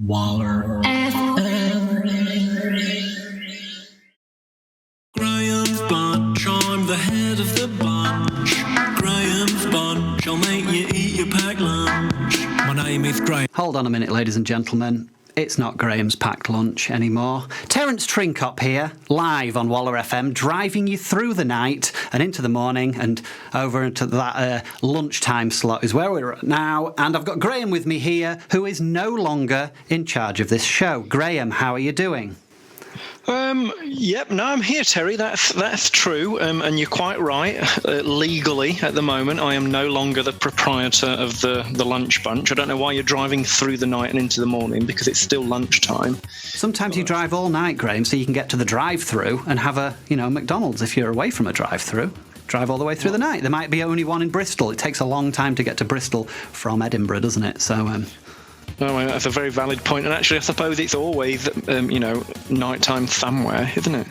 WallerFM. Graham's Bunch, I'm the head of the bunch. Graham's Bunch, I'll make you eat your packed lunch. My name is Graham. Hold on a minute, ladies and gentlemen. It's not Graham's packed lunch anymore. Terence Trincop here, live on WallerFM, driving you through the night and into the morning and over into that lunchtime slot is where we're at now. And I've got Graham with me here, who is no longer in charge of this show. Graham, how are you doing? Yep, no, I'm here, Terry. That's true, and you're quite right. Legally, at the moment, I am no longer the proprietor of the lunch bunch. I don't know why you're driving through the night and into the morning, because it's still lunchtime. Sometimes you drive all night, Graham, so you can get to the drive-through and have a, McDonald's if you're away from a drive-through. Drive all the way through the night. There might be only one in Bristol. It takes a long time to get to Bristol from Edinburgh, doesn't it? So, Oh, that's a very valid point. And actually, I suppose it's always, nighttime somewhere, isn't it?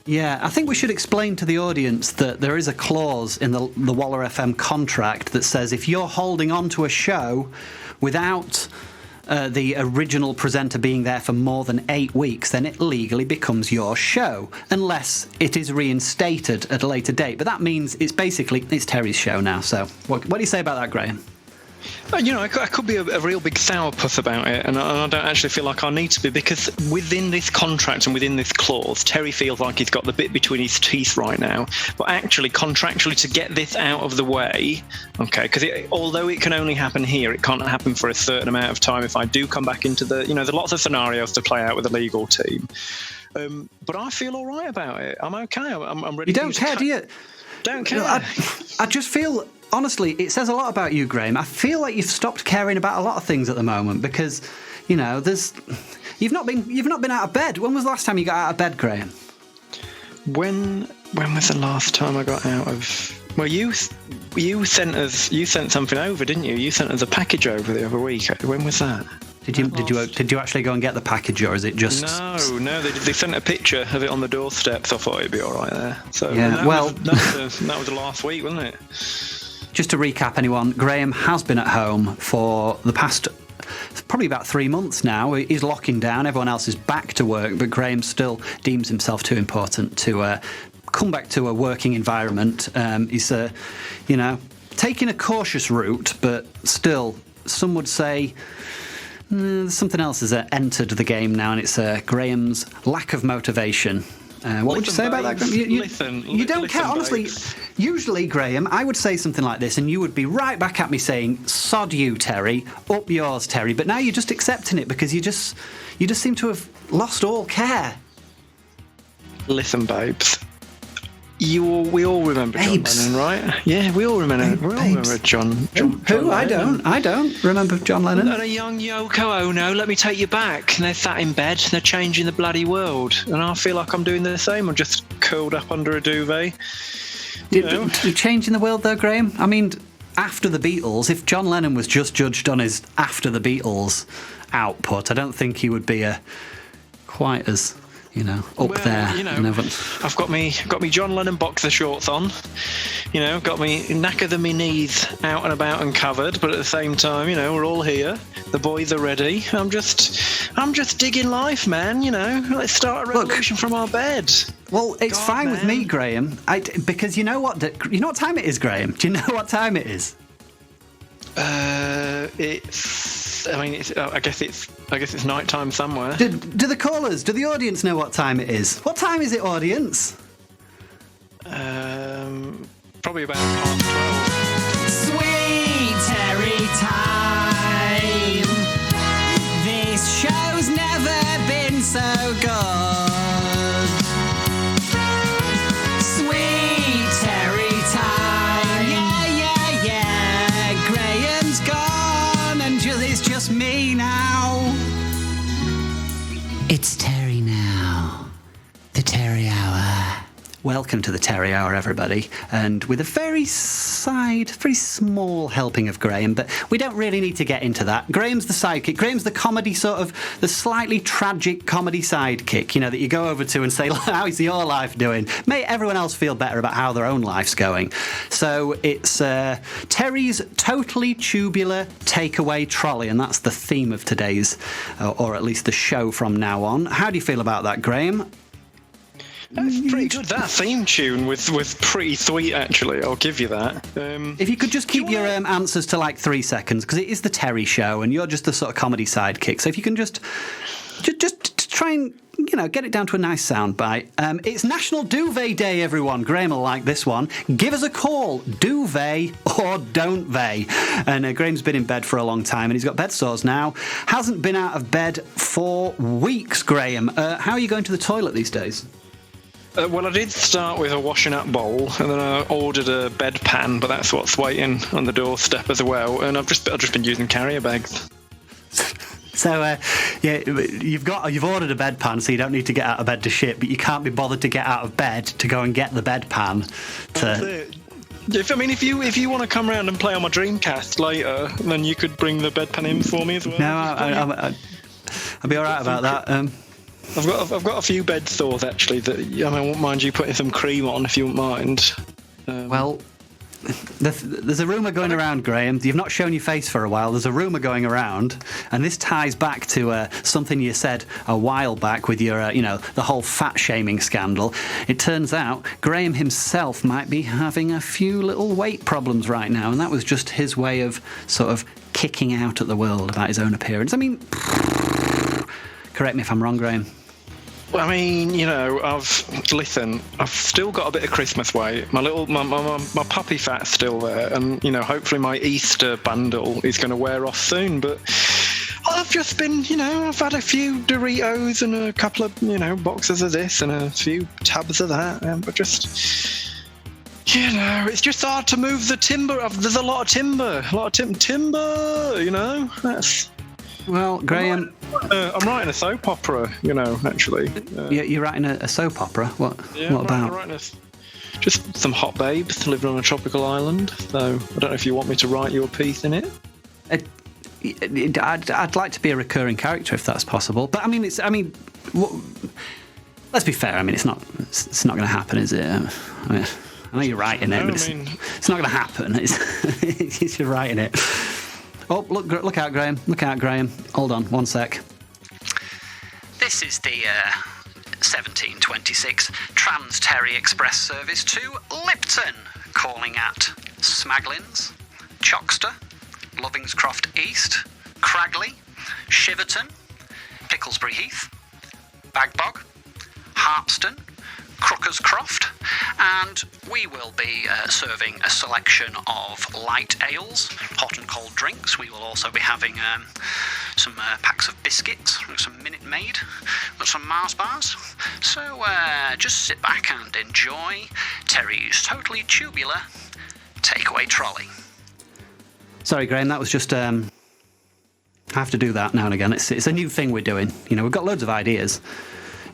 Yeah, I think we should explain to the audience that there is a clause in the WallerFM contract that says if you're holding on to a show without the original presenter being there for more than 8 weeks, then it legally becomes your show, unless it is reinstated at a later date. But that means it's Terry's show now. So what do you say about that, Graham? I could be a real big sourpuss about it, and I don't actually feel like I need to be, because within this contract and within this clause, Terry feels like he's got the bit between his teeth right now. But actually, contractually, to get this out of the way, okay, because although it can only happen here, it can't happen for a certain amount of time if I do come back into there's lots of scenarios to play out with the legal team. But I feel all right about it. I'm okay. I'm ready. You don't care, do you? Don't care. I just feel... Honestly, it says a lot about you, Graham. I feel like you've stopped caring about a lot of things at the moment because, you've not been out of bed. When was the last time you got out of bed, Graham? When was the last time I got out of? Well, you sent something over, didn't you? You sent us a package over the other week. When was that? Did you actually go and get the package, or is it just? No. They sent a picture of it on the doorstep, so I thought it'd be all right there. So yeah, that was the last week, wasn't it? Just to recap, anyone, Graham has been at home for the past probably about 3 months now. He's locking down. Everyone else is back to work, but Graham still deems himself too important to come back to a working environment. He's, taking a cautious route, but still, some would say something else has entered the game now, and it's Graham's lack of motivation. What would you say about that, Graham? You don't care, honestly. Babes. Usually, Graham, I would say something like this, and you would be right back at me saying, "Sod you, Terry. Up yours, Terry." But now you're just accepting it because you just seem to have lost all care. Listen, babes. We all remember John Lennon, right? Yeah, we all remember. We all remember John Who? Lennon. I don't remember John Lennon. And a young Yoko Ono. Let me take you back. And they're sat in bed. They're changing the bloody world. And I feel like I'm doing the same. I'm just curled up under a duvet. Changing the world, though, Graham. I mean, after the Beatles, if John Lennon was just judged on his after the Beatles output, I don't think he would be quite as up there. I've got me John Lennon boxer shorts on. Got me knackered and my knees out and about and covered, but at the same time, we're all here. The boys are ready. I'm just digging life, man. Let's start a revolution from our bed. Well, it's fine with me, Graham. Because you know what time it is, Graham? Do you know what time it is? I guess it's night time somewhere. Do the audience know what time it is? What time is it, audience? Probably about 12:30. Sweet Terry time. This show's never been so good. Sweet Terry time. Yeah. Graham's gone and it's just me now. It's Terry now. The Terry Hour. Welcome to the Terry Hour, everybody, and with a very small helping of Graham, but we don't really need to get into that. Graham's the sidekick. Graham's the comedy the slightly tragic comedy sidekick, that you go over to and say, how's your life doing? Make everyone else feel better about how their own life's going. So it's Terry's totally tubular takeaway trolley, and that's the theme of today's, or at least the show from now on. How do you feel about that, Graham? That's pretty good. That theme tune was pretty sweet, actually. I'll give you that. If you could just keep your answers to like 3 seconds, because it is the Terry show, and you're just the sort of comedy sidekick. So if you can just try and get it down to a nice sound bite. It's National Duvet Day, everyone. Graham will like this one. Give us a call, duvet or don't they? And Graham's been in bed for a long time, and he's got bed sores now. Hasn't been out of bed for weeks. Graham, how are you going to the toilet these days? Well, I did start with a washing up bowl, and then I ordered a bedpan, but that's what's waiting on the doorstep as well. And I've just been using carrier bags. So, you've ordered a bedpan, so you don't need to get out of bed to shit, but you can't be bothered to get out of bed to go and get the bedpan. If you want to come around and play on my Dreamcast later, then you could bring the bedpan in for me as well. No, I'll be all right about that. I've got a few bed sores actually that I won't mind you putting some cream on if you won't mind. Well, there's a rumour going around, Graham. You've not shown your face for a while. There's a rumour going around, and this ties back to something you said a while back with your, the whole fat shaming scandal. It turns out Graham himself might be having a few little weight problems right now, and that was just his way of sort of kicking out at the world about his own appearance. Correct me if I'm wrong, Graham. Well, I've still got a bit of Christmas weight. My puppy fat's still there, and hopefully my Easter bundle is going to wear off soon. But I've just been, I've had a few Doritos and a couple of, boxes of this and a few tubs of that, but just. It's just hard to move the timber. There's a lot of timber. That's. Well, Graham, I'm writing a soap opera. Actually. You're writing a soap opera. What? Yeah, what about? I'm writing just some hot babes living on a tropical island. So I don't know if you want me to write you a piece in it. I'd like to be a recurring character if that's possible. But let's be fair. It's not going to happen, is it? I know you're writing it, but it's not going to happen. It's you're writing it. Oh, look out, Graham. Look out, Graham. Hold on, one sec. This is the 1726 Trans Terry Express service to Lipton, calling at Smaglins, Choxter, Lovingscroft East, Cragley, Shiverton, Picklesbury Heath, Bagbog, Harpston, Crookerscroft, and we will be serving a selection of light ales, hot and cold drinks. We will also be having some packs of biscuits, some Minute Maid, with some Mars bars. So just sit back and enjoy Terry's totally tubular takeaway trolley. Sorry, Graham, that was just... I have to do that now and again. It's a new thing we're doing. We've got loads of ideas.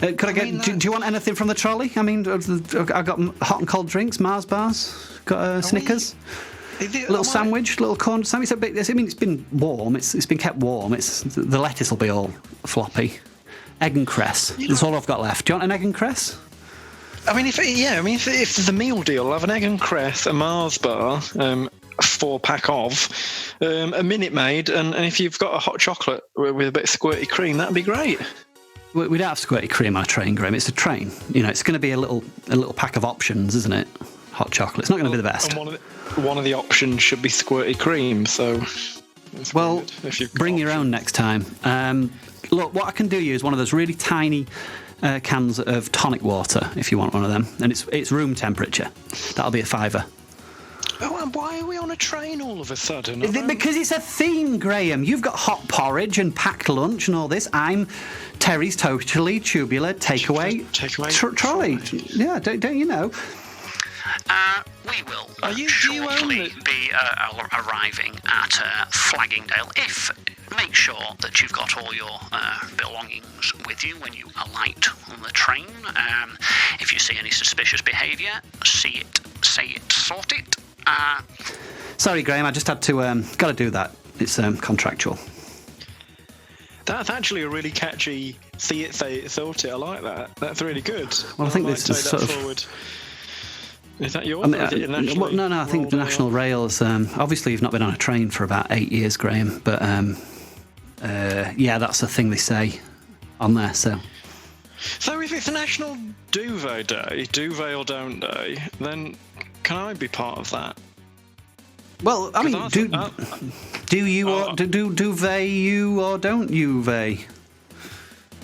Could I get? Do you want anything from the trolley? I've got hot and cold drinks, Mars bars, got Snickers, little sandwich, little corn sandwich. It's been warm. It's been kept warm. The lettuce will be all floppy. Egg and cress. That's all I've got left. Do you want an egg and cress? If there's a meal deal, I'll have an egg and cress, a Mars bar, a 4-pack of, a Minute Maid, and if you've got a hot chocolate with a bit of squirty cream, that'd be great. We don't have squirty cream on a train, Graham. It's a train. It's going to be a little pack of options, isn't it? Hot chocolate. It's not going to be the best. And one of the options should be squirty cream. So, bring your own next time. Look, what I can do you is one of those really tiny cans of tonic water, if you want one of them, and it's room temperature. That'll be $5. Oh, and why are we on a train all of a sudden? Because it's a theme, Graham. You've got hot porridge and packed lunch and all this. I'm Terry's totally tubular takeaway trolley. Yeah, don't you know? We will shortly be arriving at Flaggingdale. If make sure that you've got all your belongings with you when you alight on the train. If you see any suspicious behaviour, see it, say it, sort it. Sorry, Graham, I just had to... got to do that. It's contractual. That's actually a really catchy see it, say it, sort it. I like that. That's really good. Well, I think might this take is that sort of... forward. Is that yours? I mean, or is it nationally no, I think the rolled National out? Rails... obviously, you've not been on a train for about 8 years, Graham, but yeah, that's the thing they say on there, so... So if it's National Duvet Day, duvet or don't day, then can I be part of that? Well, I mean, do you or do they you or don't you they?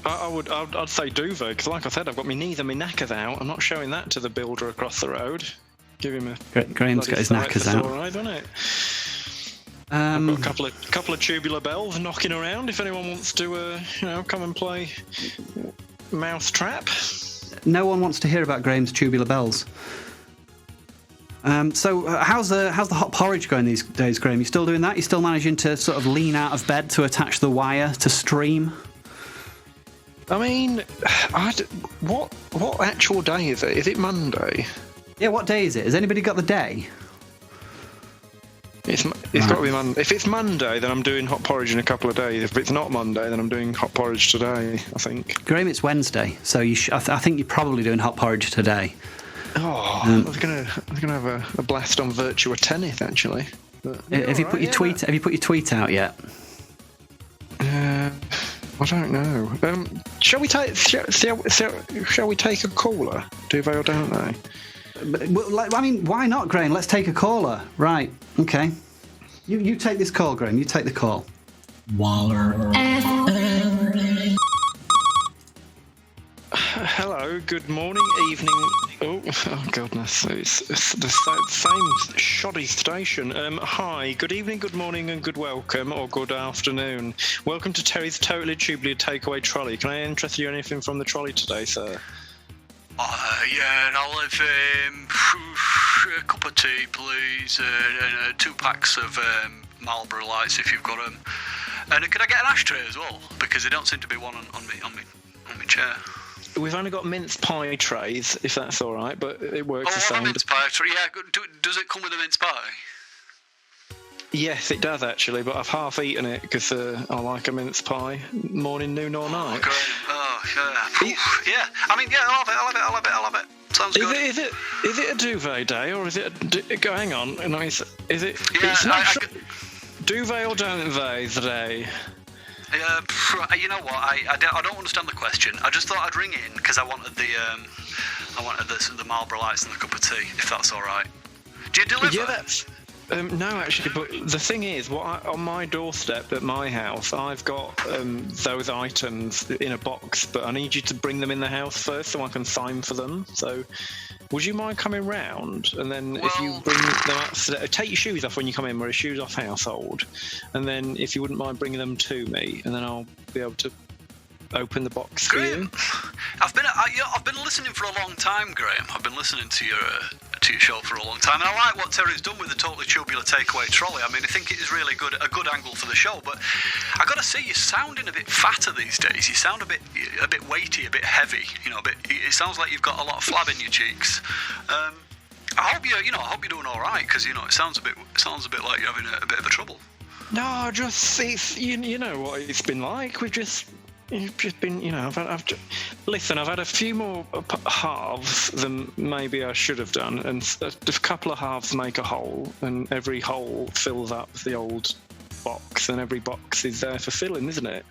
I'd say duvet because, like I said, I've got my knees and my knackers out. I'm not showing that to the builder across the road. Give him a. Graham's got his knackers out. All right, isn't it? I've got a couple of tubular bells knocking around. If anyone wants to, come and play Mousetrap. No one wants to hear about Graham's tubular bells. So how's the hot porridge going these days, Graham? You still doing that? You still managing to sort of lean out of bed to attach the wire to stream? I mean, what actual day is it? Is it Monday? Yeah, what day is it? Has anybody got the day? It's got to be Monday. If it's Monday, then I'm doing hot porridge in a couple of days. If it's not Monday, then I'm doing hot porridge today, I think. Graham, it's Wednesday, so I think you're probably doing hot porridge today. Oh, I was gonna have a blast on Virtua Tennis actually. Have you put your tweet out yet? I don't know. Shall we take a caller? Do they or don't they? I mean, why not, Graham? Let's take a caller. Right. Okay. You take this call, Graham. You take the call. WallerFM. Hello, good morning, evening. Oh goodness, it's the same shoddy station. Hi, good evening, good morning, and good welcome, or good afternoon. Welcome to Terry's Totally Tubular Takeaway Trolley. Can I interest you in anything from the trolley today, sir? Yeah, I'll have a cup of tea, please, and 2 packs of Marlboro Lights if you've got them. And could I get an ashtray as well? Because there don't seem to be one on my chair. We've only got mince pie trays, if that's all right, but it works the same. A mince pie tray. Yeah, does it come with a mince pie? Yes, it does actually, but I've half eaten it because I like a mince pie, morning, noon, or night. Okay. Oh, yeah. Yeah. I mean, yeah, I'll have it. Sounds good. Is it a duvet day or is it? Hang on, no, is it? Yeah, it's not duvet or don't they today? You know what? I don't understand the question. I just thought I'd ring in because I wanted the Marlboro Lights and the cup of tea, if that's all right. Do you deliver? Yeah, that's. No, actually, but the thing is, on my doorstep at my house, I've got those items in a box, but I need you to bring them in the house first so I can sign for them. So, would you mind coming round? And then if you bring them up, take your shoes off when you come in. We're a shoes off household. And then if you wouldn't mind bringing them to me, and then I'll be able to open the box for you. I've been listening for a long time, Graham. I've been listening to your show for a long time, and I like what Terry's done with the Totally Tubular Takeaway Trolley. I mean, I think it is really a good angle for the show. But I got to say, you're sounding a bit fatter these days. You sound a bit weighty, a bit heavy. It sounds like you've got a lot of flab in your cheeks. I hope you're doing all right because it sounds a bit like you're having a bit of a trouble. No, it's you know what it's been like. You've just been, I've had a few more halves than maybe I should have done, and a couple of halves make a hole, and every hole fills up the old box, and every box is there for filling, isn't it?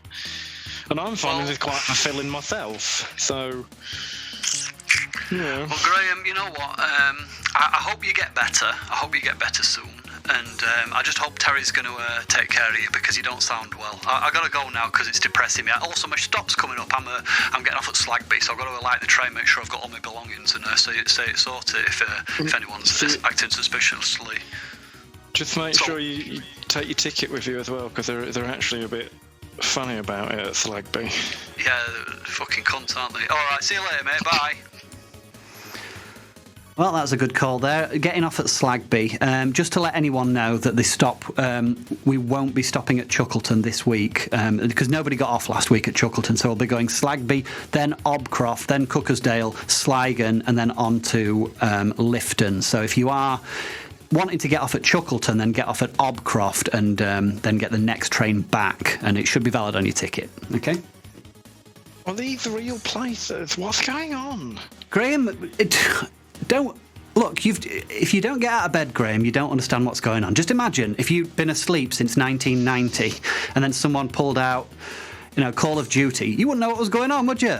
And I'm finding this quite fulfilling myself, so, yeah. Well, Graham, you know what? I hope you get better. I hope you get better soon. And I just hope Terry's going to take care of you because you don't sound well. I got to go now because it's depressing me. Also, my stop's coming up. I'm getting off at Slagby, so I've got to alight the train, make sure I've got all my belongings, and say it sorted if anyone's acting suspiciously. Just make sure you take your ticket with you as well, because they're actually a bit funny about it at Slagby. Yeah, they're fucking cunts, aren't they? All right, see you later, mate. Bye. Well, that's a good call there. Getting off at Slagby. Just to let anyone know that this stop, we won't be stopping at Chuckleton this week because nobody got off last week at Chuckleton, so we'll be going Slagby, then Obcroft, then Cookersdale, Sligon, and then on to Lifton. So if you are wanting to get off at Chuckleton, then get off at Obcroft and then get the next train back, and it should be valid on your ticket. Okay? Are these real places? What's going on? Graham, don't look. If you don't get out of bed, Graham, you don't understand what's going on. Just imagine if you'd been asleep since 1990, and then someone pulled out, Call of Duty. You wouldn't know what was going on, would you?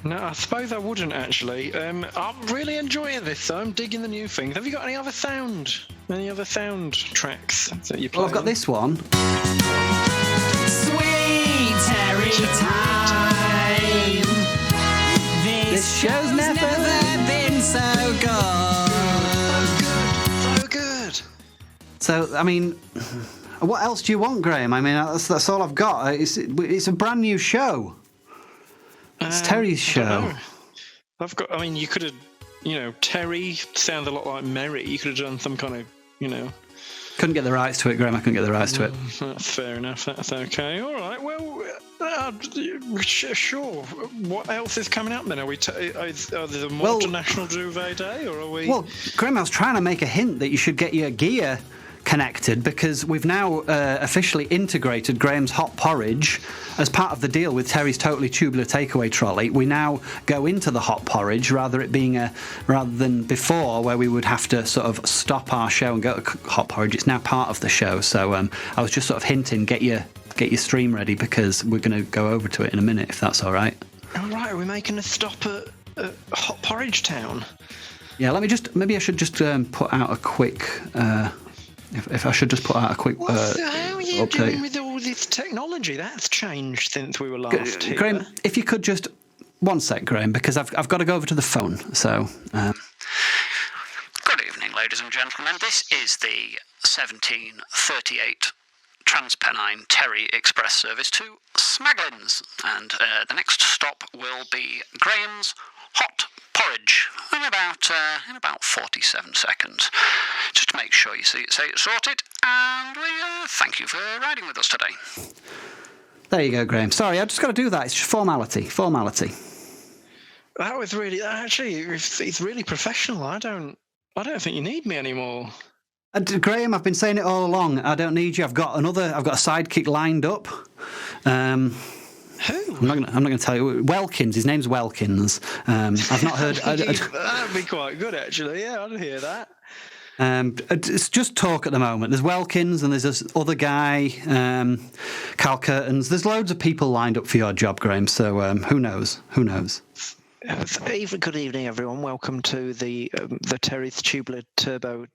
No, I suppose I wouldn't actually. I'm really enjoying this, though. I'm digging the new things. Have you got any other sound tracks that you play? Well, I've got this one. Sweet Terry time. This show's never been so good. So good. So, I mean, what else do you want, Graham? I mean, that's all I've got. It's a brand new show. It's Terry's show. You could have, Terry sounds a lot like Merry. You could have done some kind of, Couldn't get the rights to it, Graham. I couldn't get the rights to it. That's fair enough. That's okay. All right. Well, sure. What else is coming up then? Are we? Is there a National Duvet Day, or are we? Well, Graham, I was trying to make a hint that you should get your gear connected because we've now officially integrated Graham's hot porridge as part of the deal with Terry's Totally Tubular Takeaway Trolley. We now go into the hot porridge rather than before where we would have to sort of stop our show and go to hot porridge. It's now part of the show. So I was just sort of hinting, get your stream ready because we're going to go over to it in a minute if that's all right. All right, are we making a stop at Hot Porridge Town? Yeah, maybe I should just put out a quick. If I should just put out a quick how are you update. doing with all this technology? That's changed since we were last here. Graham, if you could just... One sec, Graham, because I've got to go over to the phone, so... Good evening, ladies and gentlemen. This is the 1738 Transpennine Terry Express service to Smaglins, and the next stop will be Graham's Hot Porridge in about 47 seconds. Just to make sure you say it's sorted, and we thank you for riding with us today. There you go, Graham. Sorry, I've just got to do that. It's just formality. That was really it's really professional. I don't think you need me anymore. Graham, I've been saying it all along. I don't need you. I've got a sidekick lined up. Who? I'm not going to tell you. Welkins. His name's Welkins. I've not heard. That'd be quite good, actually. Yeah, I'd hear that. It's just talk at the moment. There's Welkins and there's this other guy, Carl Curtains. There's loads of people lined up for your job, Graham. So who knows? Good evening, everyone. Welcome to the Terry's Tubular Turbo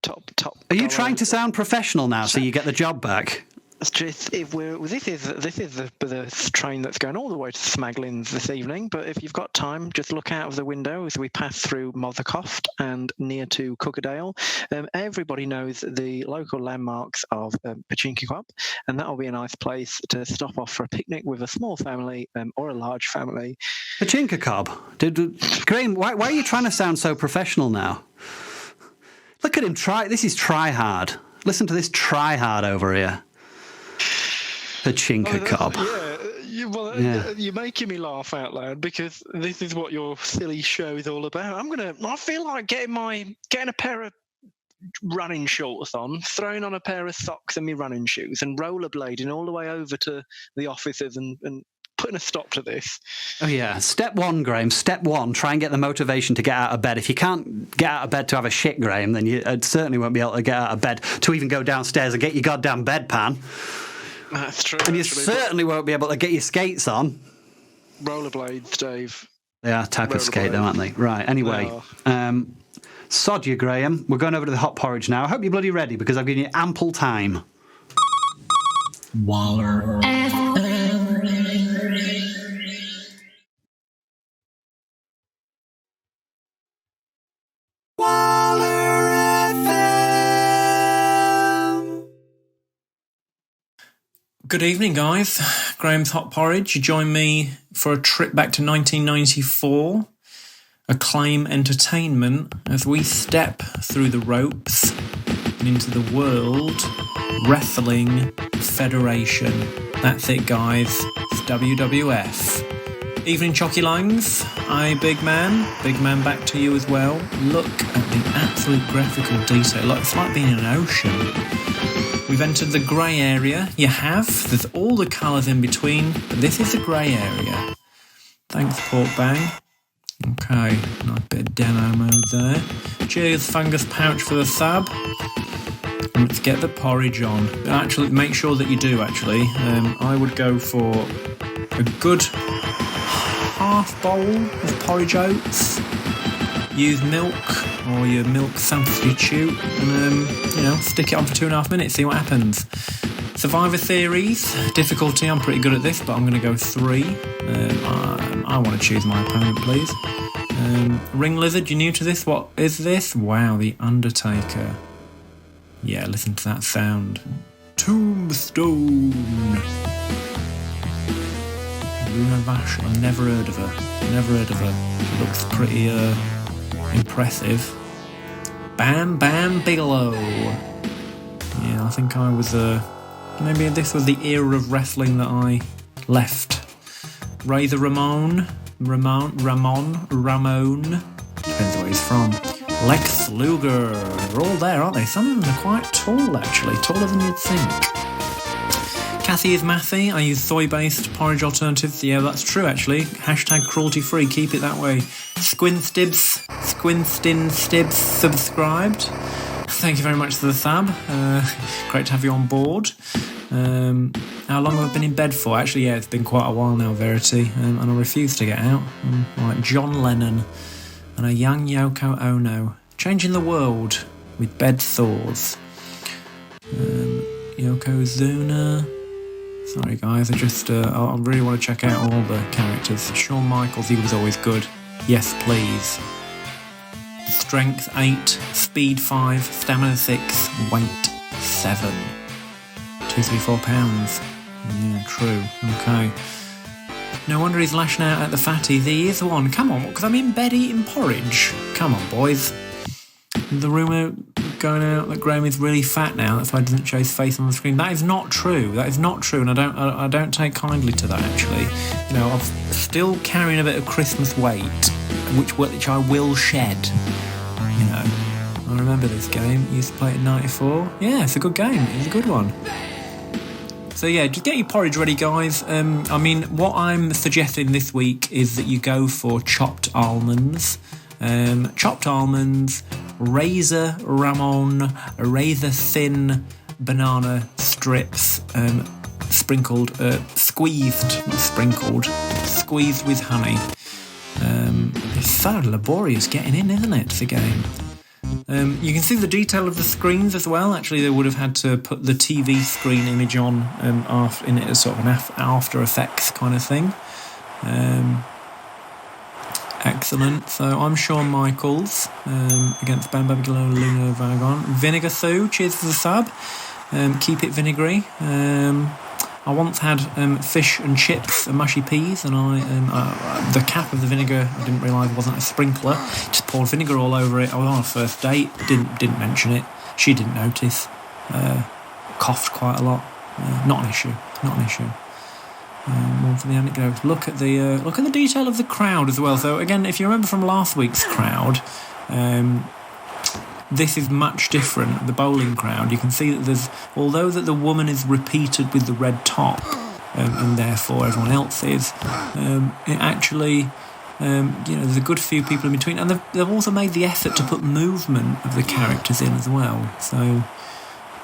Top. Are you trying to sound professional now so you get the job back? This is the train that's going all the way to Smaglins this evening. But if you've got time, just look out of the window as we pass through Mothercoft and near to Cookerdale. Everybody knows the local landmarks of Pachinko Club, and that'll be a nice place to stop off for a picnic with a small family or a large family. Pachinko Cob. Graham, why are you trying to sound so professional now? Look at him try. This is try hard. Listen to this try hard over here. Pachinko Cob. Yeah, you're making me laugh out loud because this is what your silly show is all about. I feel like getting a pair of running shorts on, throwing on a pair of socks and my running shoes, and rollerblading all the way over to the offices and putting a stop to this. Oh yeah, step one, Graham. Step one: try and get the motivation to get out of bed. If you can't get out of bed to have a shit, Graham, then you certainly won't be able to get out of bed to even go downstairs and get your goddamn bedpan. That's true. And you certainly won't be able to get your skates on. Rollerblades, Dave. They are a type of skate, though, aren't they? Right. Anyway, sod you, Graham. We're going over to the hot porridge now. I hope you're bloody ready because I've given you ample time. WallerFM. Good evening, guys. Graham's Hot Porridge. You join me for a trip back to 1994. Acclaim Entertainment as we step through the ropes and into the World Wrestling Federation. That's it, guys. It's WWF. Evening, Chalky Lines. Aye, big man. Big man, back to you as well. Look at the absolute graphical detail. It's like being in an ocean. We've entered the grey area. You have. There's all the colours in between, but this is the grey area. Thanks, Pork Bang. Okay, nice bit of demo mode there. Cheers, Fungus Pouch, for the sub. And let's get the porridge on. Actually, make sure that you do, actually. I would go for a good half bowl of porridge oats. Use milk or your milk substitute and, stick it on for 2.5 minutes, see what happens. Survivor Series, difficulty, I'm pretty good at this, but I'm going to go 3. I want to choose my opponent, please. Ring Lizard, you new to this? What is this? Wow, The Undertaker. Yeah, listen to that sound. Tombstone. Luna Vash, I've never heard of her. She looks pretty impressive. Bam Bam Bigelow. Yeah, I think I was maybe this was the era of wrestling that I left. Razor Ramon. Depends where he's from. Lex Luger. They're all there, aren't they? Some of them are quite tall, actually. Taller than you'd think. Kathy is Mathy. I use soy-based porridge alternatives. Yeah, that's true, actually. Hashtag cruelty-free. Keep it that way. Squinstin Stibs subscribed. Thank you very much for the sub. Great to have you on board. How long have I been in bed for? Actually, yeah, it's been quite a while now, Verity. And I refuse to get out. I'm like John Lennon and a young Yoko Ono. Changing the world with bed sores. Yokozuna. Sorry, guys, I really want to check out all the characters. Shawn Michaels, he was always good. Yes, please. Strength 8, speed 5, stamina 6, weight 7. 234 pounds. Yeah, true. Okay. No wonder he's lashing out at the fatties. He is one. Come on, because I'm in bed eating porridge. Come on, boys. The rumour going out that Graham is really fat now. That's why he doesn't show his face on the screen. That is not true. And I don't take kindly to that, actually. I'm still carrying a bit of Christmas weight, which I will shed. I remember this game. Used to play it in '94. Yeah, it's a good game. It's a good one. So yeah, just get your porridge ready, guys. What I'm suggesting this week is that you go for chopped almonds. Razor Ramon, razor thin banana strips, squeezed with honey. It's so laborious getting in, isn't it, the game? You can see the detail of the screens as well. Actually, they would have had to put the TV screen image on in it as sort of an After Effects kind of thing. Excellent. So I'm Shawn Michaels against Bam Bam Bigelow, Luna Vagon. Vinegar Sue, cheers for the sub. Keep it vinegary. I once had fish and chips and mushy peas, and the cap of the vinegar I didn't realise wasn't a sprinkler. Just poured vinegar all over it. I was on a first date. Didn't mention it. She didn't notice. Coughed quite a lot. Not an issue. More for the anecdote. Look at the detail of the crowd as well. So again, if you remember from last week's crowd, this is much different. The bowling crowd, you can see that although that the woman is repeated with the red top, and therefore everyone else is, it actually, there's a good few people in between, and they've also made the effort to put movement of the characters in as well. So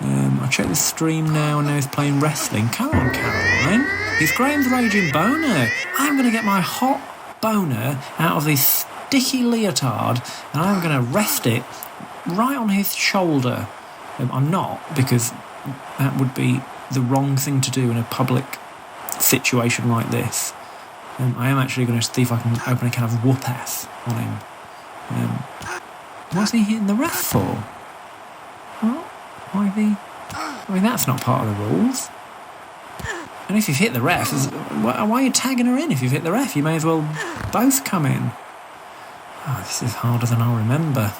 I check the stream now, and now he's playing wrestling. Come on, Caroline. He's Graham's raging boner. I'm going to get my hot boner out of this sticky leotard, and I'm going to rest it right on his shoulder. I'm not, because that would be the wrong thing to do in a public situation like this. I am actually going to see if I can open a can of whoop-ass on him. What's he hitting the ref for? What? Why is he... that's not part of the rules. And if you've hit the ref, why are you tagging her in? If you've hit the ref, you may as well both come in. Oh, this is harder than I remember.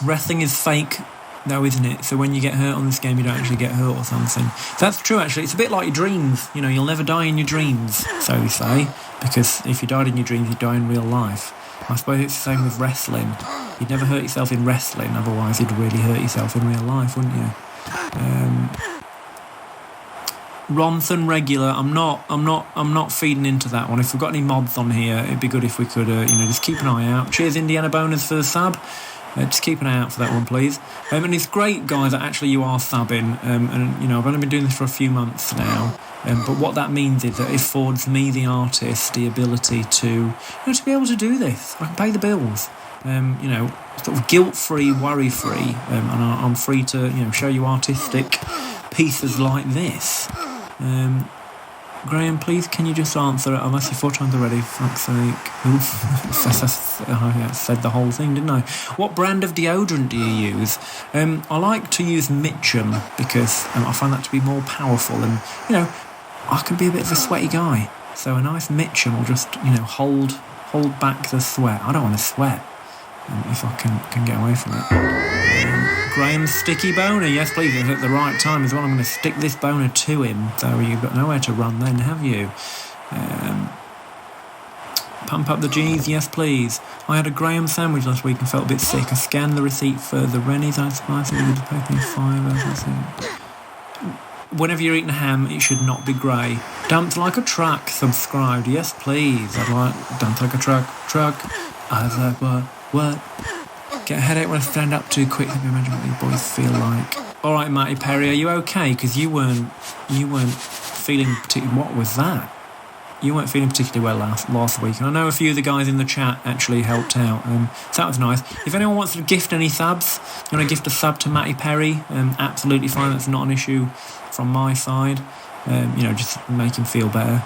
Wrestling is fake, though, isn't it? So when you get hurt on this game, you don't actually get hurt or something. That's true, actually. It's a bit like your dreams. You know, you'll never die in your dreams, so they say. Because if you died in your dreams, you'd die in real life. I suppose it's the same with wrestling. You'd never hurt yourself in wrestling, otherwise you'd really hurt yourself in real life, wouldn't you? Ronson regular. I'm not feeding into that one. If we've got any mods on here, it'd be good if we could, just keep an eye out. Cheers, Indiana Bonus, for the sub. Just keep an eye out for that one, please. And it's great, guys, that actually you are subbing. I've only been doing this for a few months now. But what that means is that it affords me, the artist, the ability to be able to do this. I can pay the bills. Sort of guilt-free, worry-free, and I'm free to, show you artistic pieces like this. Graham, please, can you just answer it? I've asked you 4 times already, fuck's sake. Oof. I said the whole thing, didn't I? What brand of deodorant do you use? I like to use Mitchum because I find that to be more powerful and, I can be a bit of a sweaty guy. So a nice Mitchum will just, hold back the sweat. I don't want to sweat if I can get away from it. Graham's sticky boner, yes please, it's at the right time as well. I'm going to stick this boner to him, so you've got nowhere to run then, have you? Pump up the G's, yes please. I had a Graham sandwich last week and felt a bit sick. I scanned the receipt for the Rennies, I suppose, with the paper in 5. Whenever you're eating ham, it should not be grey. Dumped like a truck, subscribed, yes please. I'd like dumped like a truck. I was like, what? Get a headache when I stand up too quick. Let me imagine what you boys feel like. All right, Matty Perry, are you okay? Because you weren't feeling particularly. What was that? You weren't feeling particularly well last week, and I know a few of the guys in the chat actually helped out. So that was nice. If anyone wants to gift any subs, you want to gift a sub to Matty Perry? Absolutely fine. That's not an issue from my side. Just make him feel better.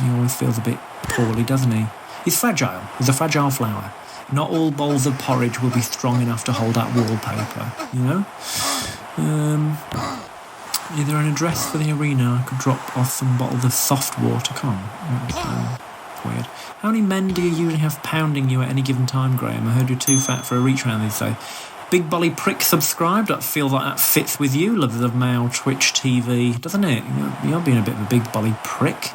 He always feels a bit poorly, doesn't he? He's fragile. He's a fragile flower. Not all bowls of porridge will be strong enough to hold that wallpaper, Is there an address for the arena? I could drop off some bottles of soft water. Come on. That's weird. How many men do you usually have pounding you at any given time, Graham? I heard you're too fat for a reach round these days. Big Bolly Prick subscribed. I feel like that fits with you, Lovers of Mail, Twitch TV, doesn't it? You're being a bit of a Big Bolly Prick.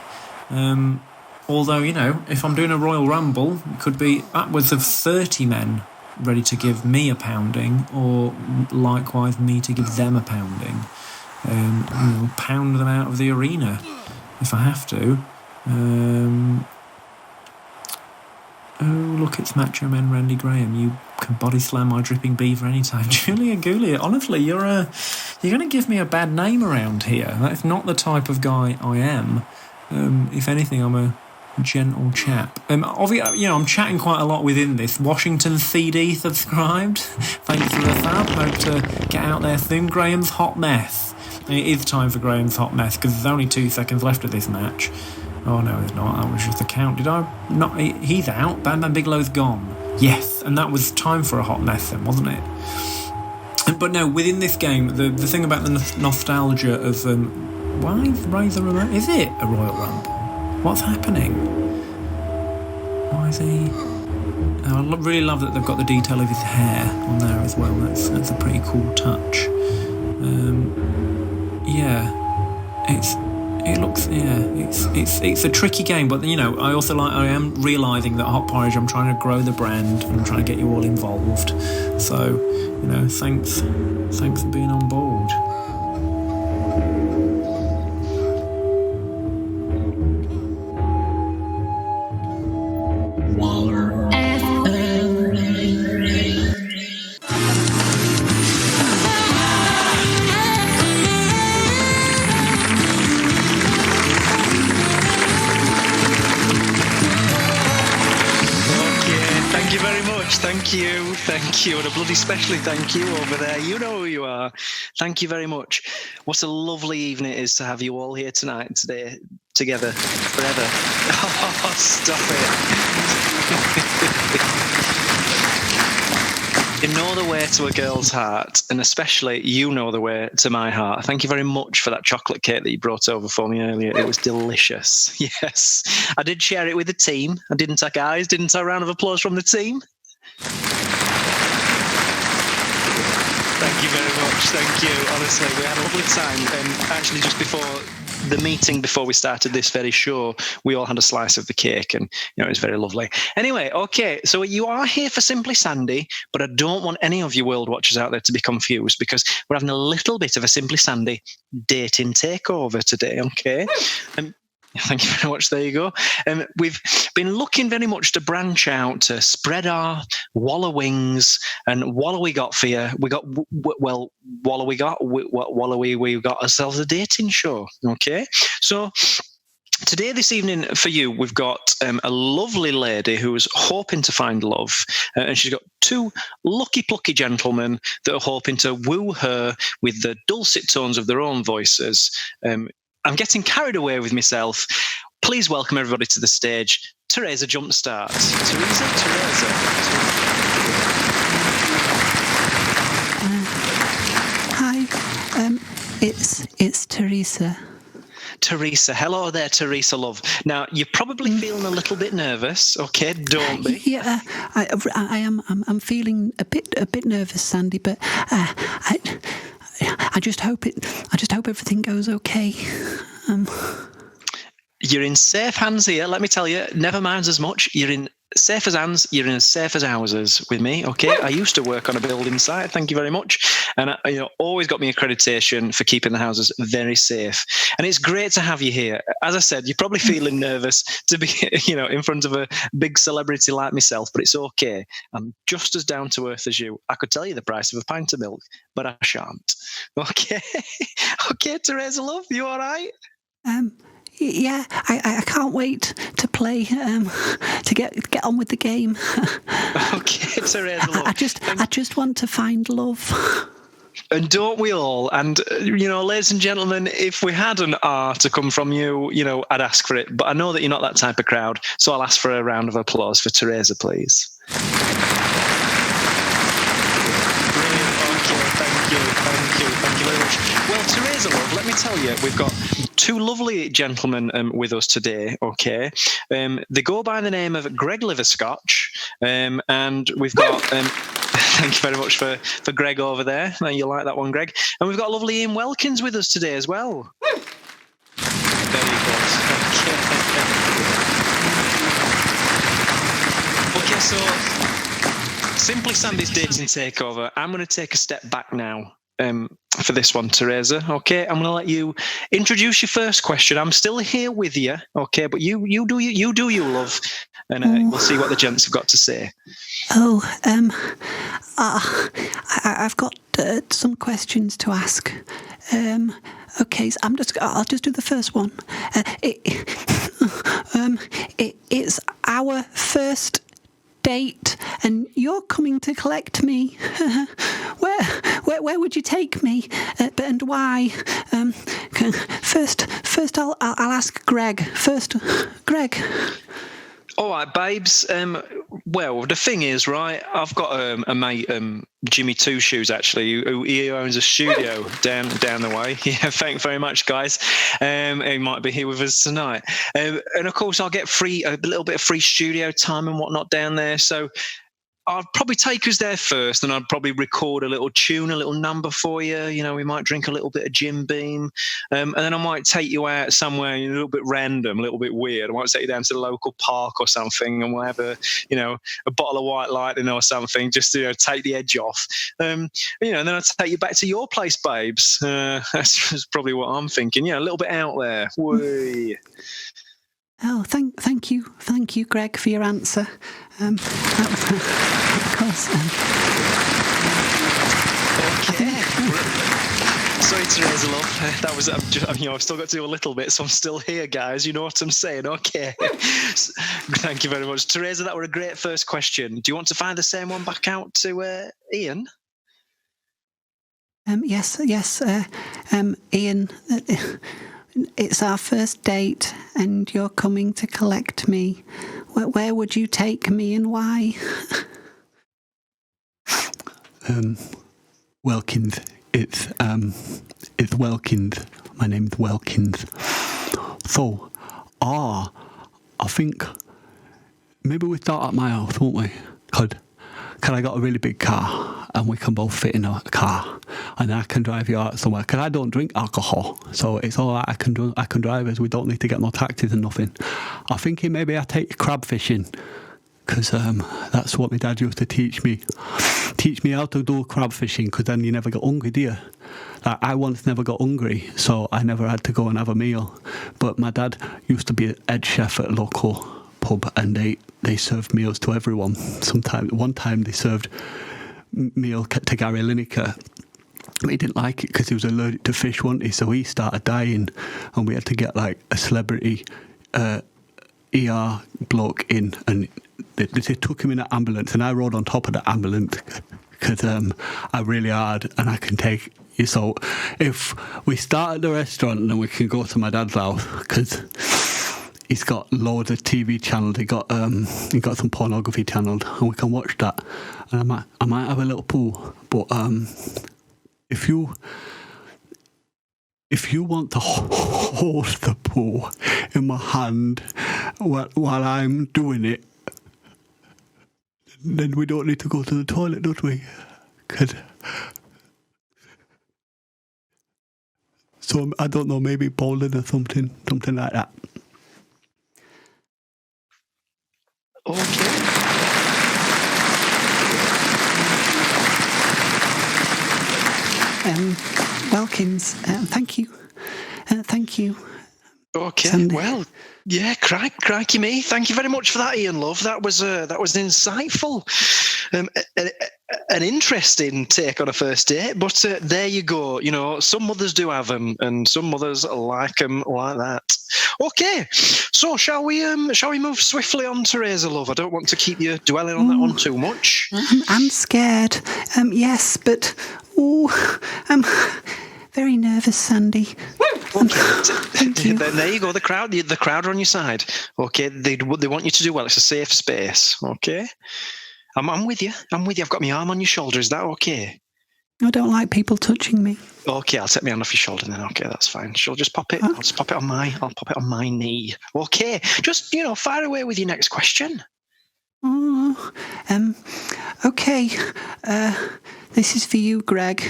Although, if I'm doing a Royal Rumble, it could be upwards of 30 men ready to give me a pounding, or likewise me to give them a pounding. Pound them out of the arena if I have to. Oh, look, it's Macho Man Randy Graham. You can body slam my dripping beaver anytime. Julia Goulia, honestly, you're going to give me a bad name around here. That's not the type of guy I am. If anything, I'm a gentle chap. Obviously, I'm chatting quite a lot within this. Washington CD subscribed. Thanks for the sub. Hope to get out there soon. Graham's hot mess. It is time for Graham's hot mess because there's only 2 seconds left of this match. Oh no, it's not. That was just a count. Did I not? He's out. Bam Bam Bigelow's gone. Yes, and that was time for a hot mess then, wasn't it? But no, within this game, the thing about the nostalgia of why is Razor Ramon? Is it a Royal Rumble? What's happening? Why is he? I really love that they've got the detail of his hair on there as well. That's a pretty cool touch. It's a tricky game, but I also I am realising that Hot Porridge, I'm trying to grow the brand and I'm trying to get you all involved. So, thanks for being on board. Thank you, and a bloody specially thank you over there. You know who you are. Thank you very much. What a lovely evening it is to have you all here tonight, today, together, forever. Oh, stop You know the way to a girl's heart, and especially you know the way to my heart. Thank you very much for that chocolate cake that you brought over for me earlier. It was delicious. Yes. I did share it with the team. I didn't, guys? Didn't I? A round of applause from the team. Thank you very much. Thank you. Honestly, we had a lovely time. And actually, just before the meeting, before we started this very show, we all had a slice of the cake, and it was very lovely. Anyway, okay, so you are here for Simply Sandy, but I don't want any of you world watchers out there to be confused, because we're having a little bit of a Simply Sandy dating takeover today, okay? Thank you very much. There you go. We've been looking very much to branch out, to spread our Waller wings. And what have we got for you? We got we got ourselves a dating show. Okay, so today, this evening, for you, we've got a lovely lady who is hoping to find love, and she's got two lucky plucky gentlemen that are hoping to woo her with the dulcet tones of their own voices. I'm getting carried away with myself. Please welcome everybody to the stage, Teresa Jumpstart. Teresa. Hi, it's Teresa. Teresa, hello there, Teresa, love. Now, you're probably feeling a little bit nervous, okay? Don't be. Yeah, I am. I'm feeling a bit nervous, Sandy, but I just hope everything goes okay. You're in safe hands here. Let me tell you. Never mind as much. You're in safe as hands. You're in as safe as houses with me. Okay. I used to work on a building site. Thank you very much. And always got me accreditation for keeping the houses very safe. And it's great to have you here. As I said, you're probably feeling nervous to be, in front of a big celebrity like myself, but it's okay. I'm just as down to earth as you. I could tell you the price of a pint of milk, but I shan't. Okay. Okay, Teresa, love, you all right? Yeah, I can't wait to play, to get on with the game. Okay, Teresa, love. I just want to find love. And don't we all? And, ladies and gentlemen, if we had an R to come from you, I'd ask for it. But I know that you're not that type of crowd, so I'll ask for a round of applause for Teresa, please. Brilliant. Okay, thank you very much. Well, Teresa, love, let me tell you, we've got two lovely gentlemen with us today, okay? They go by the name of Greg Liverscotch, and we've got... thank you very much for Greg over there. You like that one, Greg? And we've got lovely Ian Welkins with us today as well. Very good. Okay, so Simply Sandy's dating takeover. I'm going to take a step back now. For this one, Teresa, okay? I'm going to let you introduce your first question. I'm still here with you, okay? But you do you, love, and we'll see what the gents have got to say. I've got some questions to ask. Okay, so I'll just do the first one. It's our first date, and you're coming to collect me. Where would you take me, and why? First, I'll ask Greg. First, Greg. All right, babes. Well, the thing is, right, I've got a mate, Jimmy Two Shoes, actually, who he owns a studio down the way. Yeah, thanks very much, guys. He might be here with us tonight. And of course, I'll get a little bit of free studio time and whatnot down there. So I'd probably take us there first, and I'd probably record a little tune, a little number for you. We might drink a little bit of Jim Beam, and then I might take you out somewhere a little bbit random, a little bit weird. I might take you down to the local park or something, and we'll have a bottle of White Lightning or something, just to take the edge off. And then I'd take you back to your place, babes. That's probably what I'm thinking. A little bit out there. Whee. Oh, thank you, Greg, for your answer. Of course. Okay. Sorry, Teresa, love. That was I've still got to do a little bit, so I'm still here, guys. You know what I'm saying? Okay. Thank you very much, Teresa. That were a great first question. Do you want to find the same one back out to Ian? Yes. Ian. It's our first date, and you're coming to collect me. Where would you take me, and why? Welkins. It's Welkins. My name's Welkins. So, I think maybe we start at my house, won't we? Cause I got a really big car, and we can both fit in a car, and I can drive you out somewhere. Cause I don't drink alcohol, so it's all right. I can drive us. We don't need to get no taxis and nothing. I'm thinking maybe I take you crab fishing, cause that's what my dad used to teach me how to do crab fishing. Cause then you never get hungry, do you? Like, I once never got hungry, so I never had to go and have a meal. But my dad used to be a head chef at a local pub, and they served meals to everyone. One time they served meal to Gary Lineker. But he didn't like it because he was allergic to fish, wasn't he? So he started dying, and we had to get like a celebrity ER bloke in, and they took him in an ambulance, and I rode on top of the ambulance because I'm really hard and I can take. So if we start at the restaurant, then we can go to my dad's house because he's got loads of TV channels. He got some pornography channels, and we can watch that. And I might have a little pool, but if you want to hold the pool in my hand while I'm doing it, then we don't need to go to the toilet, don't we? So I don't know, maybe bowling or something like that. Okay. Welkins, thank you. Thank you. Okay, Sandy. well, yeah, crikey me. Thank you very much for that, Ian Love. That was an insightful, an interesting take on a first date. But there you go. You know, some mothers do have them, and some mothers like them like that. Okay, so shall we move swiftly on to Razor Love? I don't want to keep you dwelling on that one too much. I'm scared. Yes, but I'm very nervous, Sandy. Thank you. There you go. The crowd are on your side. Okay, they want you to do well. It's a safe space. Okay, I'm with you. I've got my arm on your shoulder. Is that okay? I don't like people touching me. Okay, I'll take my hand off your shoulder then. Okay, that's fine. She'll just pop it. I'll just pop it on my knee. Okay, just fire away with your next question. Okay. This is for you, Greg.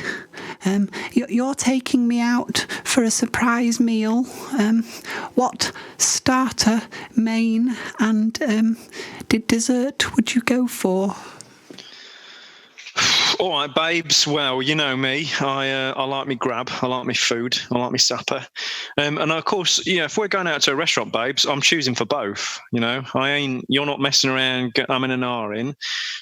You're taking me out for a surprise meal. What starter, main, and dessert would you go for? All right, babes. Well, you know me. I like me grab. I like me food. I like me supper. And of course, if we're going out to a restaurant, babes, I'm choosing for both. You're not messing around. I'm in an R in.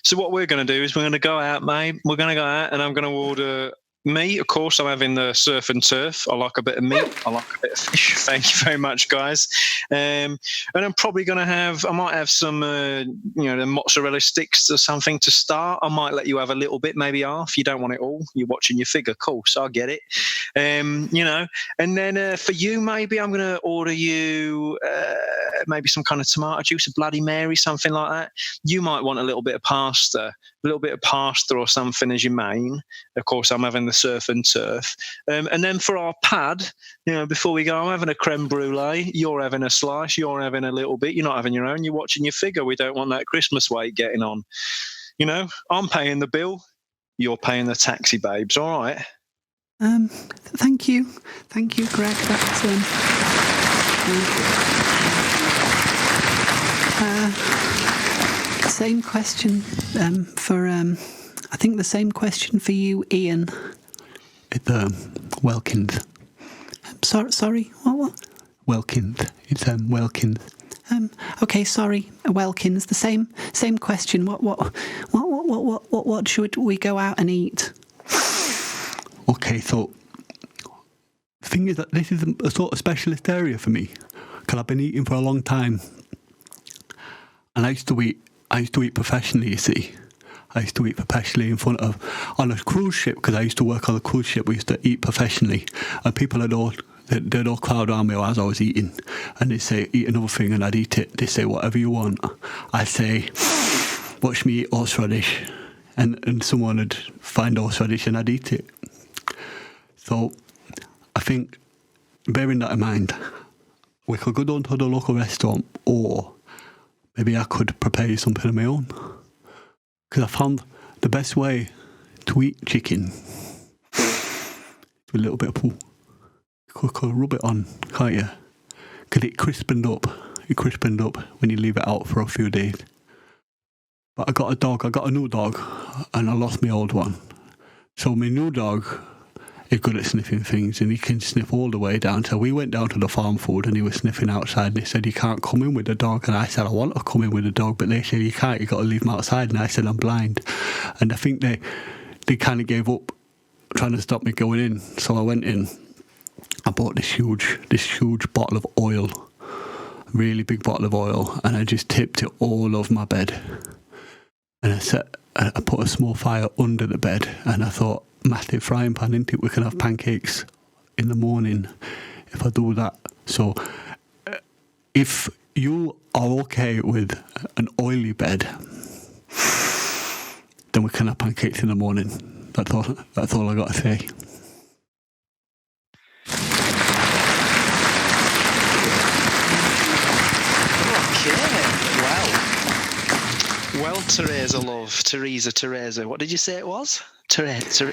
So what we're going to do is we're going to go out, mate. We're going to go out, and I'm going to order. Me, of course, I'm having the surf and turf. I like a bit of meat. I like a bit of fish. Thank you very much, guys. And I'm probably going to I might have some, the mozzarella sticks or something to start. I might let you have a little bit, maybe half. You don't want it all. You're watching your figure. Cool, so I get it. And then for you, maybe I'm going to order you maybe some kind of tomato juice, a Bloody Mary, something like that. You might want a little bit of pasta or something as your main. Of course, I'm having the surf and turf. And then for our pad, before we go, I'm having a creme brulee. You're having a slice. You're having a little bit. You're not having your own. You're watching your figure. We don't want that Christmas weight getting on. I'm paying the bill. You're paying the taxi, babes. All right. Thank you, Greg. That's same question for I think the same question for you, Ian. It's Welkins. Sorry, what? Welkins. It's Welkins. Okay, sorry, Welkins. The same question. What should we go out and eat? Okay, so the thing is that this is a sort of specialist area for me because I've been eating for a long time, and I used to eat professionally. You see. I used to eat professionally on a cruise ship because I used to work on a cruise ship. We used to eat professionally, and people they'd all crowd around me as I was eating, and they'd say, eat another thing, and I'd eat it. They'd say, whatever you want. I'd say, watch me eat horseradish, and someone would find horseradish and I'd eat it. So I think, bearing that in mind, we could go down to the local restaurant, or maybe I could prepare something of my own. Because I found the best way to eat chicken with a little bit of poo. You could rub it on, can't you? Because it crispened up. It crispened up when you leave it out for a few days. But I got a new dog, and I lost my old one. So my new dog is good at sniffing things, and he can sniff all the way down. So we went down to the farm food, and he was sniffing outside, and they said, you can't come in with the dog. And I said, I want to come in with the dog, but they said, you can't, you got to leave him outside. And I said, I'm blind. And I think they kind of gave up trying to stop me going in. So I went in. I bought this huge bottle of oil, really big bottle of oil, and I just tipped it all over my bed. And I put a small fire under the bed, and I thought, massive frying pan, isn't it? We can have pancakes in the morning if I do that. So if you are okay with an oily bed, then we can have pancakes in the morning. That's all I got to say. Well, Teresa, love. Teresa. What did you say it was? Teresa.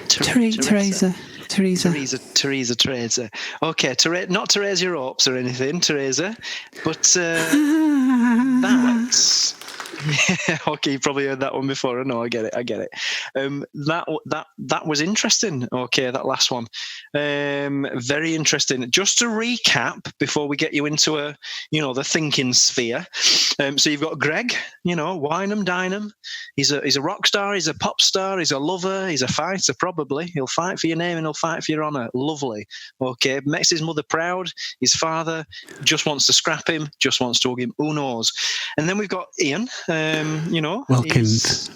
Okay, not Teresa your hopes or anything, Teresa. But that's... Okay, you probably heard that one before. No, I get it. That was interesting. Okay, that last one, very interesting. Just to recap before we get you into the thinking sphere. So you've got Greg, wine 'em, dine 'em. He's a rock star. He's a pop star. He's a lover. He's a fighter. Probably he'll fight for your name and he'll fight for your honour. Lovely. Okay, makes his mother proud. His father just wants to scrap him. Just wants to hug him. Who knows? And then we've got Ian. Wilkins.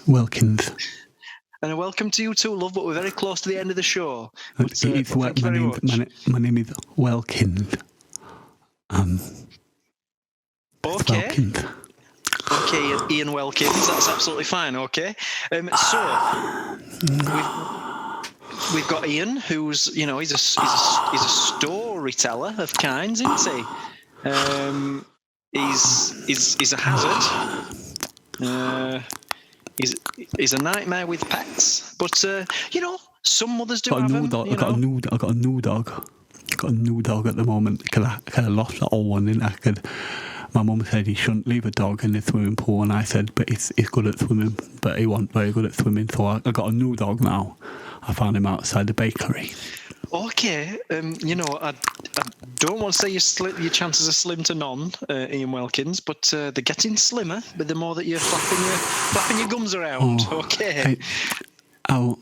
And a welcome to you too, love, but we're very close to the end of the show. But, thank you very much. My name is Wilkins. Okay. Wilkins. Okay, Ian Wilkins, that's absolutely fine, okay. So, we've got Ian, who's, he's a storyteller of kinds, isn't he? He's a hazard. He's a nightmare with pets, but some mothers do have them. I got a new dog. I got a new dog at the moment because I kind of lost that old one. My mum said he shouldn't leave a dog in the swimming pool, and I said, but he's good at swimming, but he wasn't very good at swimming. So I got a new dog now. I found him outside the bakery. Okay, I don't want to say your chances are slim to none, Ian Wilkins, but they're getting slimmer with the more that you're flapping your gums around. Okay. I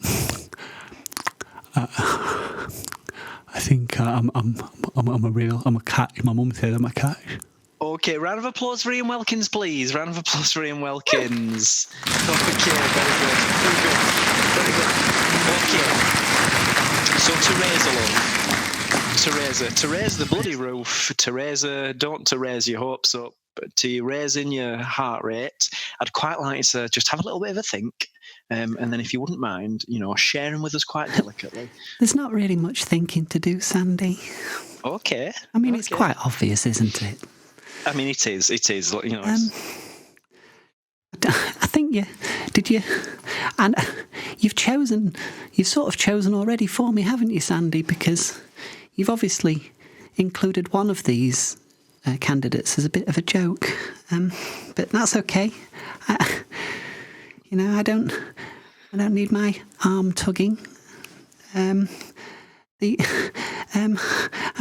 think I'm a cat. My mum said I'm a cat. Okay, round of applause for Ian Wilkins, please. Round of applause for Ian Wilkins. Okay, very good. Okay. So to raise the bloody roof, don't to raise your hopes up, but to raising your heart rate, I'd quite like to just have a little bit of a think, and then if you wouldn't mind, sharing with us quite delicately. There's not really much thinking to do, Sandy. Okay. I mean, it's quite obvious, isn't it? I mean, it is. I think and you've sort of chosen already for me, haven't you, Sandy? Because you've obviously included one of these candidates as a bit of a joke, but that's okay. I don't need my arm tugging.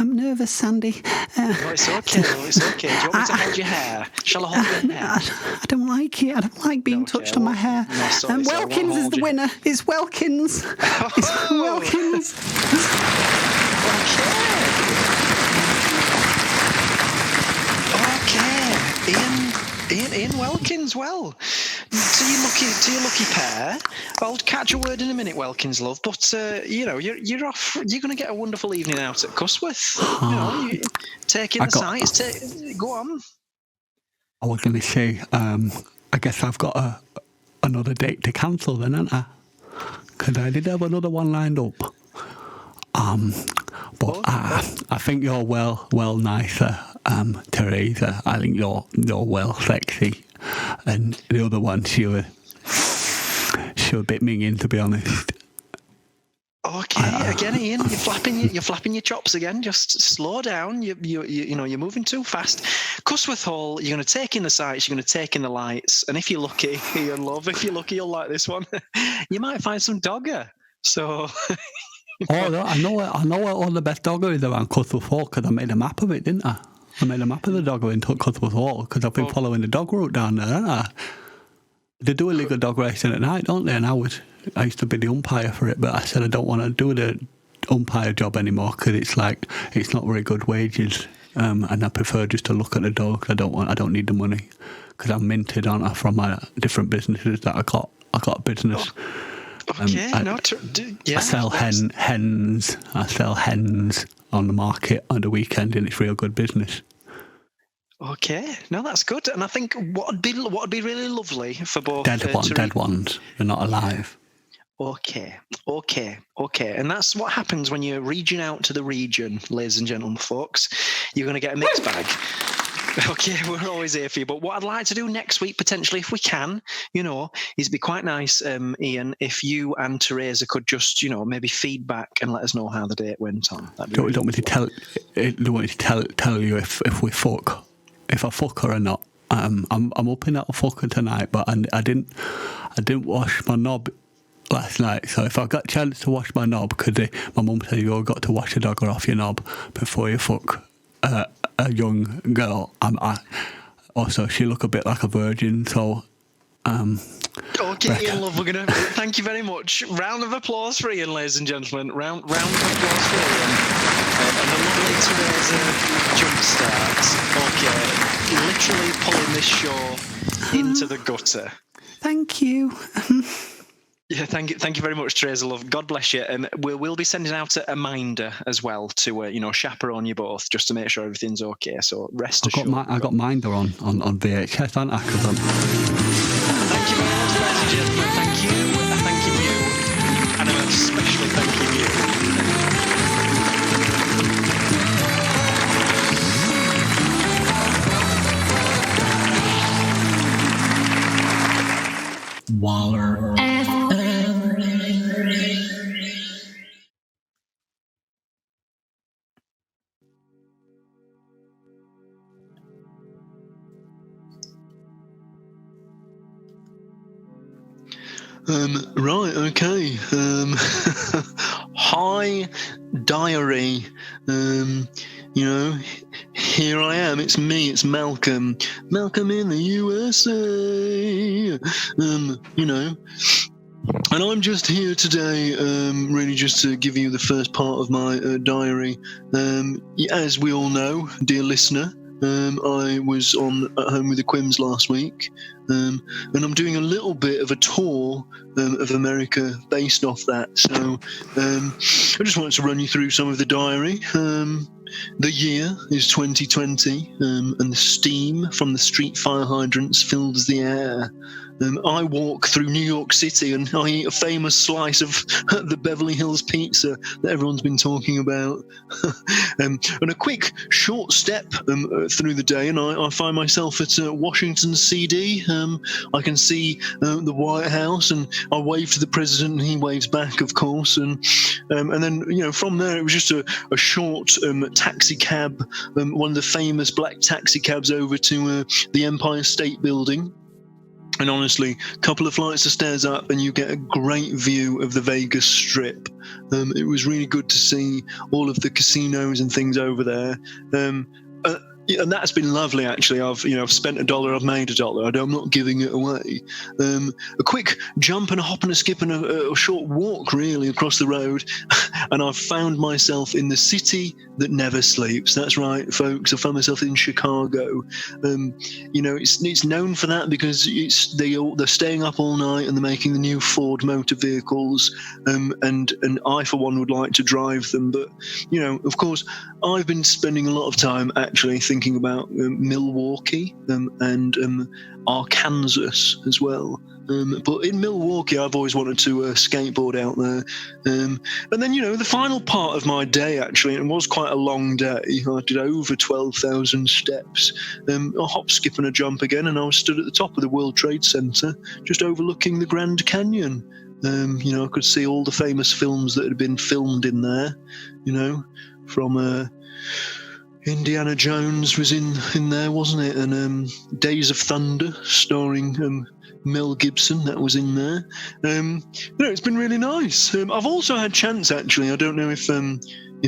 I'm nervous, Sandy. No, it's okay. Do you want me to hold your hair? Shall I hold your hair? I don't like it. I don't like being touched on my hair. No, sorry, Wilkins is the winner. It's Wilkins. It's Wilkins. Okay. Ian Wilkins. Well, to your lucky pair. I'll catch a word in a minute, Wilkins, love. But you're off. You're going to get a wonderful evening out at Cusworth. Take in the sights. Go on. I was going to say, I guess I've got another date to cancel then, haven't I? because I did have another one lined up. But I think you're well nicer, Teresa. I think you're well sexy, and the other one she was a bit minging, to be honest. Okay, again, Ian, you're flapping your chops again. Just slow down. You're moving too fast. Cusworth Hall, you're going to take in the sights, you're going to take in the lights, and if you're lucky, Ian Love, if you're lucky, you'll like this one. You might find some dogger. So. I know where all the best dogger is around Cusworth Hall, because I made a map of it, didn't I? I made a map of the dogger in Cusworth Hall because I've been following the dog route down there, haven't I? They do illegal dog racing at night, don't they? And I used to be the umpire for it, but I said I don't want to do the umpire job anymore because it's not very good wages, and I prefer just to look at the dogs. I don't need the money because I'm minted, aren't I, from my different businesses that I got a business. Okay, I sell hens. I sell hens on the market on the weekend, and it's real good business. Okay, no, that's good. And I think what would be really lovely for both dead ones. They're not alive. Okay. And that's what happens when you're reaching out to the region, ladies and gentlemen, folks. You're going to get a mixed bag. Okay, we're always here for you. But what I'd like to do next week, potentially, if we can, is it'd be quite nice, Ian, if you and Teresa could just, maybe feedback and let us know how the date went on. Don't want me to tell you if we fuck, if I fuck her or not. I'm hoping that I'll fuck her tonight, but I didn't wash my knob last night, so if I got a chance to wash my knob, because my mum said you've got to wash the dogger off your knob before you fuck a young girl. Also, she look a bit like a virgin, so. Okay, Ian Love, we're gonna thank you very much. Round of applause for Ian, ladies and gentlemen. Round of applause for Ian. And the lovely Teresa jumpstart. Okay, literally pulling this show into the gutter. Thank you. Yeah, thank you very much, Teresa Love. God bless you. And we'll be sending out a minder as well to chaperone you both, just to make sure everything's okay. So rest assured. I got minder on VHS, haven't I? Thank you very much, ladies and gentlemen. Thank you, and I'm especially thanking you. WallerFM. Right, okay. Hi, diary. Here I am. It's me. It's Malcolm. Malcolm in the USA. And I'm just here today, really just to give you the first part of my diary. As we all know, dear listener, I was at home with the Quims last week, and I'm doing a little bit of a tour of America based off that. So I just wanted to run you through some of the diary. The year is 2020, and the steam from the street fire hydrants fills the air. I walk through New York City and I eat a famous slice of the Beverly Hills pizza that everyone's been talking about. And a quick, short step through the day, and I find myself at Washington CD. I can see the White House, and I wave to the president, and he waves back, of course. And then, from there, it was just a short taxi cab, one of the famous black taxi cabs over to the Empire State Building. And honestly, a couple of flights of stairs up and you get a great view of the Vegas Strip. It was really good to see all of the casinos and things over there. And that's been lovely, actually. I've spent $1, I've made $1. I'm not giving it away. A quick jump and a hop and a skip and a short walk, really, across the road, and I've found myself in the city that never sleeps. That's right, folks. I found myself in Chicago. It's known for that because they're staying up all night and they're making the new Ford motor vehicles. And I, for one, would like to drive them. But of course, I've been spending a lot of time actually thinking about Milwaukee and Arkansas as well. But in Milwaukee, I've always wanted to skateboard out there. And then, the final part of my day, actually, it was quite a long day. I did over 12,000 steps, a hop, skip and a jump again, and I was stood at the top of the World Trade Center, just overlooking the Grand Canyon. I could see all the famous films that had been filmed in there, from Indiana Jones was in there, wasn't it? And Days of Thunder, starring Mel Gibson, that was in there. It's been really nice. I've also had chance, actually. I don't know if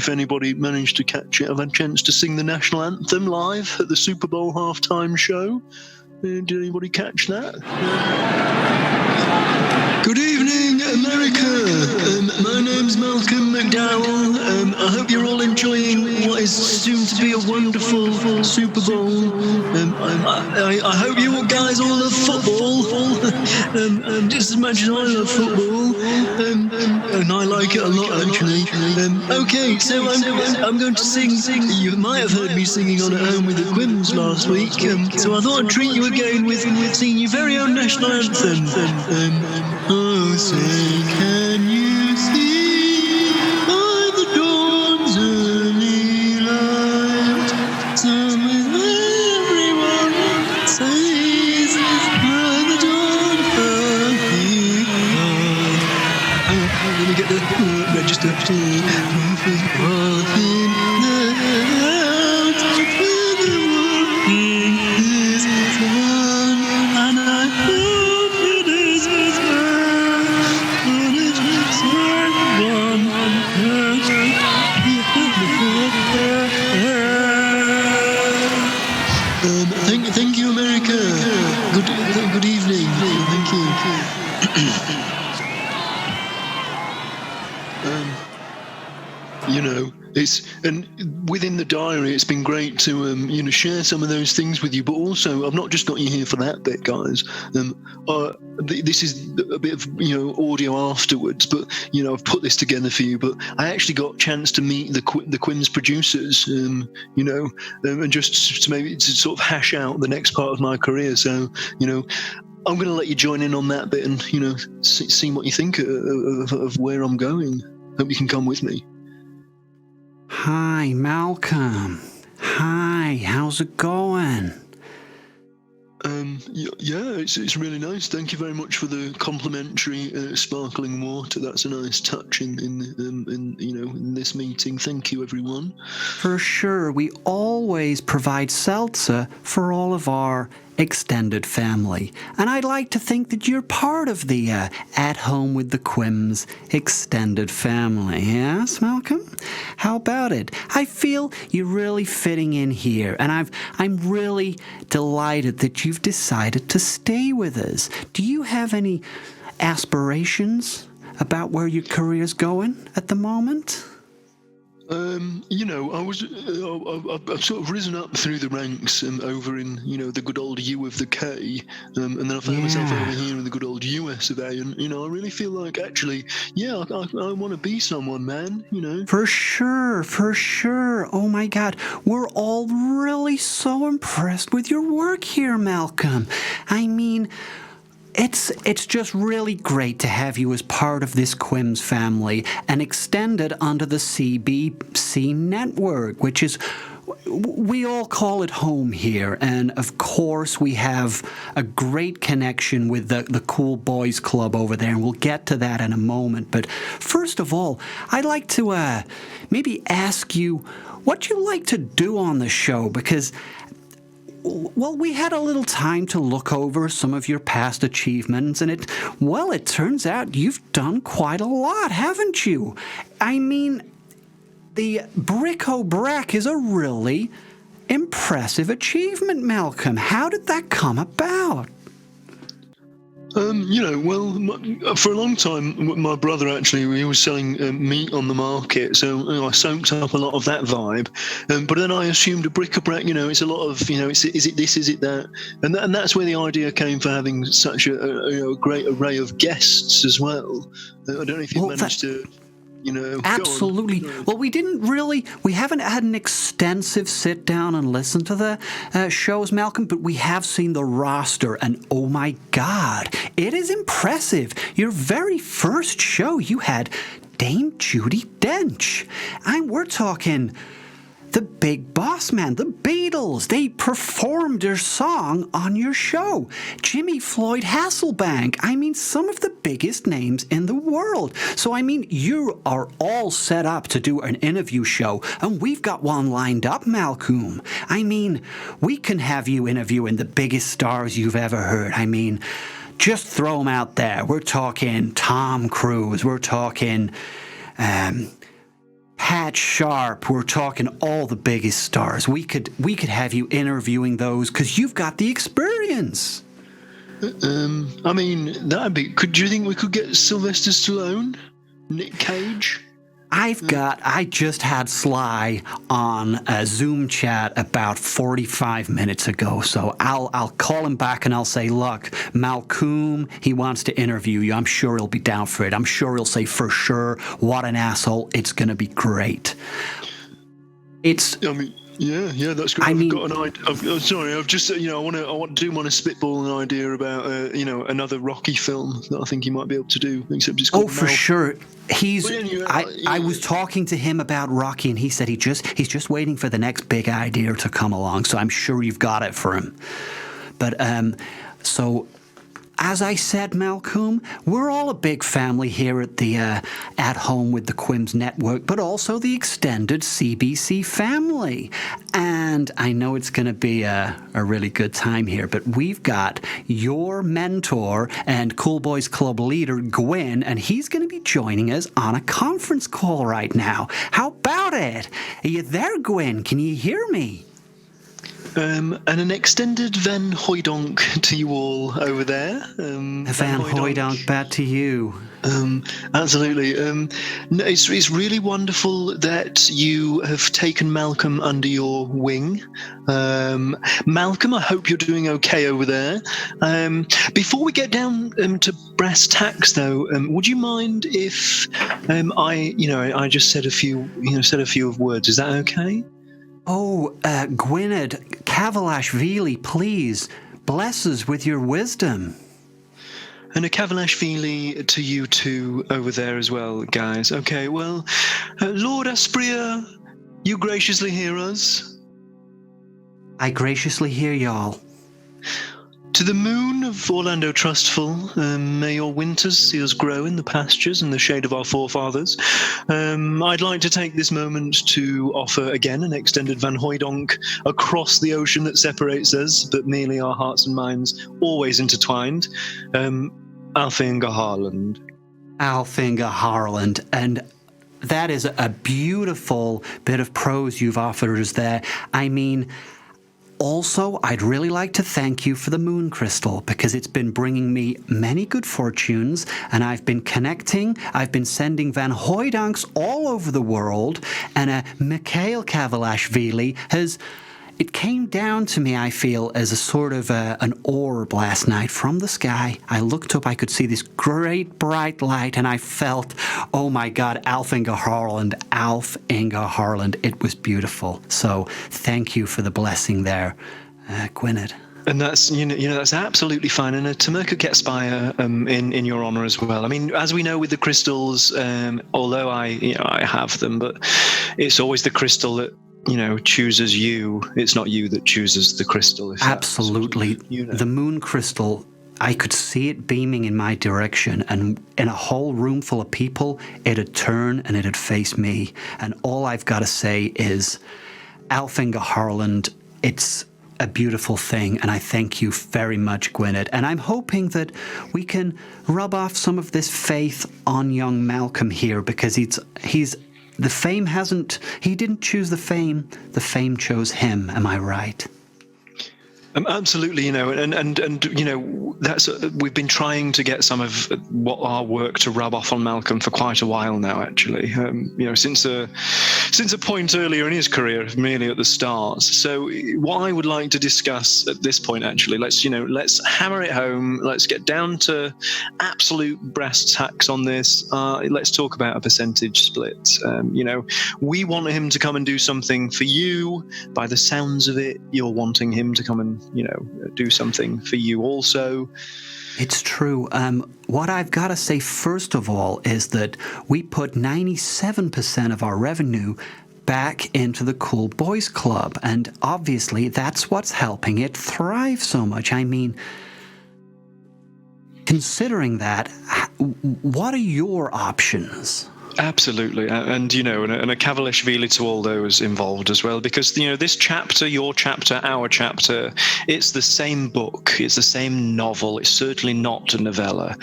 anybody managed to catch it. I've had chance to sing the national anthem live at the Super Bowl halftime show. Did anybody catch that? Good evening, America. My name's Malcolm McDowell. I hope you're all enjoying what is soon to be a wonderful Super Bowl. I hope you guys all love football, just as much as I love football, and I like it a lot, actually. Okay, so I'm going to sing. You might have heard me singing on At Home with the Crumbs last week, so I thought I'd treat you again with singing your very own national anthem. Oh, say, can you see by the dawn's early light, some with everyone says, by the dawn early light. Let me get the register. Thank you, America. Good evening. Thank you. And within the diary, it's been great to share some of those things with you. But also, I've not just got you here for that bit, guys. This is a bit of audio afterwards, but I've put this together for you. But I actually got a chance to meet the Quims producers, and just to maybe to sort of hash out the next part of my career. So I'm going to let you join in on that bit and see what you think of where I'm going. Hope you can come with me. Hi, Malcolm. Hi, how's it going? Yeah, it's really nice. Thank you very much for the complimentary sparkling water. That's a nice touch in this meeting. Thank you, everyone. For sure, we always provide seltzer for all of our extended family, and I'd like to think that you're part of the At Home with the Quims extended family. Yes, Malcolm? How about it? I feel you're really fitting in here, and I'm really delighted that you've decided to stay with us. Do you have any aspirations about where your career's going at the moment? I've sort of risen up through the ranks over in, the good old U of the K, and then I found myself over here in the good old US of A, and, I really feel like, actually, I want to be someone, man, For sure. Oh, my God. We're all really so impressed with your work here, Malcolm. I mean, It's just really great to have you as part of this Quims family and extended under the CBC network, which is, we all call it home here. And of course, we have a great connection with the Cool Boys Club over there, and we'll get to that in a moment. But first of all, I'd like to maybe ask you what you like to do on the show, because well, we had a little time to look over some of your past achievements, and it turns out you've done quite a lot, haven't you? I mean, the bric-a-brac is a really impressive achievement, Malcolm. How did that come about? For a long time, my brother actually, he was selling meat on the market, so I soaked up a lot of that vibe. But then I assumed a bric-a-brac, it's a lot of, is it this, is it that? And that's where the idea came for having such a great array of guests as well. I don't know if you managed to... you know. Go on. Absolutely. Well, we haven't had an extensive sit down and listen to the shows, Malcolm, but we have seen the roster, and oh my God, it is impressive. Your very first show, you had Dame Judi Dench. We're talking the Big Boss Man, the Beatles. They performed their song on your show. Jimmy Floyd Hasselbank. Some of the biggest names in the world. So, you are all set up to do an interview show, and we've got one lined up, Malcolm. We can have you interviewing the biggest stars you've ever heard. Just throw them out there. We're talking Tom Cruise. We're talking Pat Sharp. We're talking all the biggest stars. We could have you interviewing those because you've got the experience. That'd be. Do you think we could get Sylvester Stallone, Nick Cage? I just had Sly on a Zoom chat about 45 minutes ago, so I'll call him back and I'll say, look, Malcolm, he wants to interview you. I'm sure he'll be down for it. I'm sure he'll say, for sure, what an asshole. It's going to be great. Yeah, that's great. I've got an idea. I've just, I do want to spitball an idea about, another Rocky film that I think he might be able to do. Except it's called for sure. I was talking to him about Rocky, and he said he's just waiting for the next big idea to come along. So I'm sure you've got it for him. But so. As I said, Malcolm, we're all a big family here at the At Home with the Quims Network, but also the extended CBC family. And I know it's going to be a really good time here, but we've got your mentor and Cool Boys Club leader, Gwyn, and he's going to be joining us on a conference call right now. How about it? Are you there, Gwyn? Can you hear me? And an extended Van Hooydonk to you all over there. Van Hooydonk back to you. Absolutely. It's really wonderful that you have taken Malcolm under your wing. Malcolm, I hope you're doing okay over there. Before we get down to brass tacks, though, would you mind if I just said a few of words? Is that okay? Oh, Gwynedd Cavalashvili, please, bless us with your wisdom. And a Cavalashvili to you two over there as well, guys. Okay, well, Lord Aspria, you graciously hear us? I graciously hear y'all. To the moon of Orlando Trustful, may your winters see us grow in the pastures and the shade of our forefathers. I'd like to take this moment to offer again an extended Van Hooydonk across the ocean that separates us, but merely our hearts and minds always intertwined. Alfinger Harland. Alfinger Harland, and that is a beautiful bit of prose you've offered us there. Also, I'd really like to thank you for the moon crystal because it's been bringing me many good fortunes, and I've been sending Van Hooydonks all over the world, and Mikhail Cavalashvili it came down to me, I feel, as a sort of an orb last night from the sky. I looked up, I could see this great bright light, and I felt, oh my God, Alfinger Harland. It was beautiful. So thank you for the blessing there, Gwynedd. And that's that's absolutely fine. And a Tamerka Ketspire in your honour as well. As we know with the crystals, although I have them, but it's always the crystal that chooses you. It's not you that chooses the crystal. Absolutely. The moon crystal, I could see it beaming in my direction, and in a whole room full of people, it'd turn and it'd face me. And all I've got to say is, Alfinger Harland, it's a beautiful thing, and I thank you very much, Gwynedd. And I'm hoping that we can rub off some of this faith on young Malcolm here, because he didn't choose the fame chose him, am I right? Absolutely, and that's we've been trying to get some of what our work to rub off on Malcolm for quite a while now. Actually, since a point earlier in his career, merely at the start. So, what I would like to discuss at this point, actually, let's hammer it home. Let's get down to absolute brass tacks on this. Let's talk about a percentage split. We want him to come and do something for you. By the sounds of it, you're wanting him to come and do something for you also. It's true. What I've got to say first of all is that we put 97% of our revenue back into the Cool Boys Club, and obviously that's what's helping it thrive so much. I mean, considering that, what are your options? Absolutely, and a Kavalishvili to all those involved as well, because this chapter, your chapter, our chapter, it's the same book, it's the same novel. It's certainly not a novella.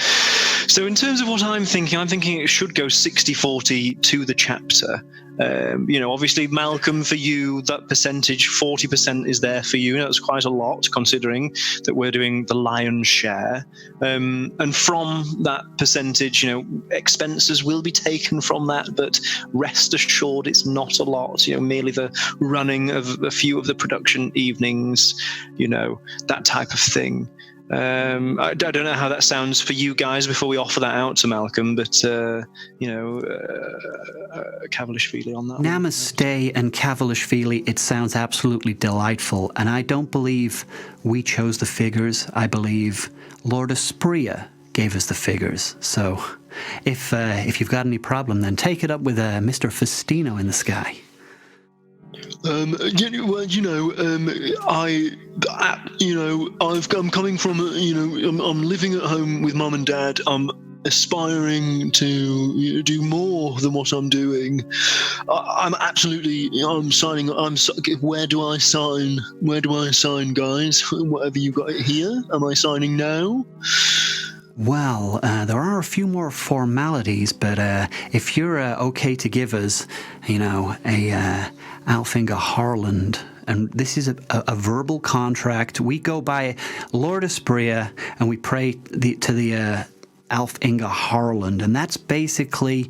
So in terms of what I'm thinking it should go 60-40 to the chapter. Obviously, Malcolm, for you, that percentage, 40% is there for you. That's quite a lot, considering that we're doing the lion's share. And from that percentage, expenses will be taken from that, but rest assured, it's not a lot. Merely the running of a few of the production evenings, that type of thing. I don't know how that sounds for you guys before we offer that out to Malcolm, but Kavalishvili on that. Namaste and Kavalishvili, it sounds absolutely delightful, and I don't believe we chose the figures. I believe Lord Aspria gave us the figures. So if you've got any problem, then take it up with Mr. Festino in the sky. I'm coming from, I'm living at home with mum and dad. I'm aspiring to do more than what I'm doing. I'm signing. Where do I sign? Where do I sign, guys? Whatever you got here. Am I signing now? Well, there are a few more formalities, but if you're okay to give us, a Alfinga Harland, and this is a verbal contract. We go by Lord Aspria, and we pray to the Alfinga Harland, and that's basically,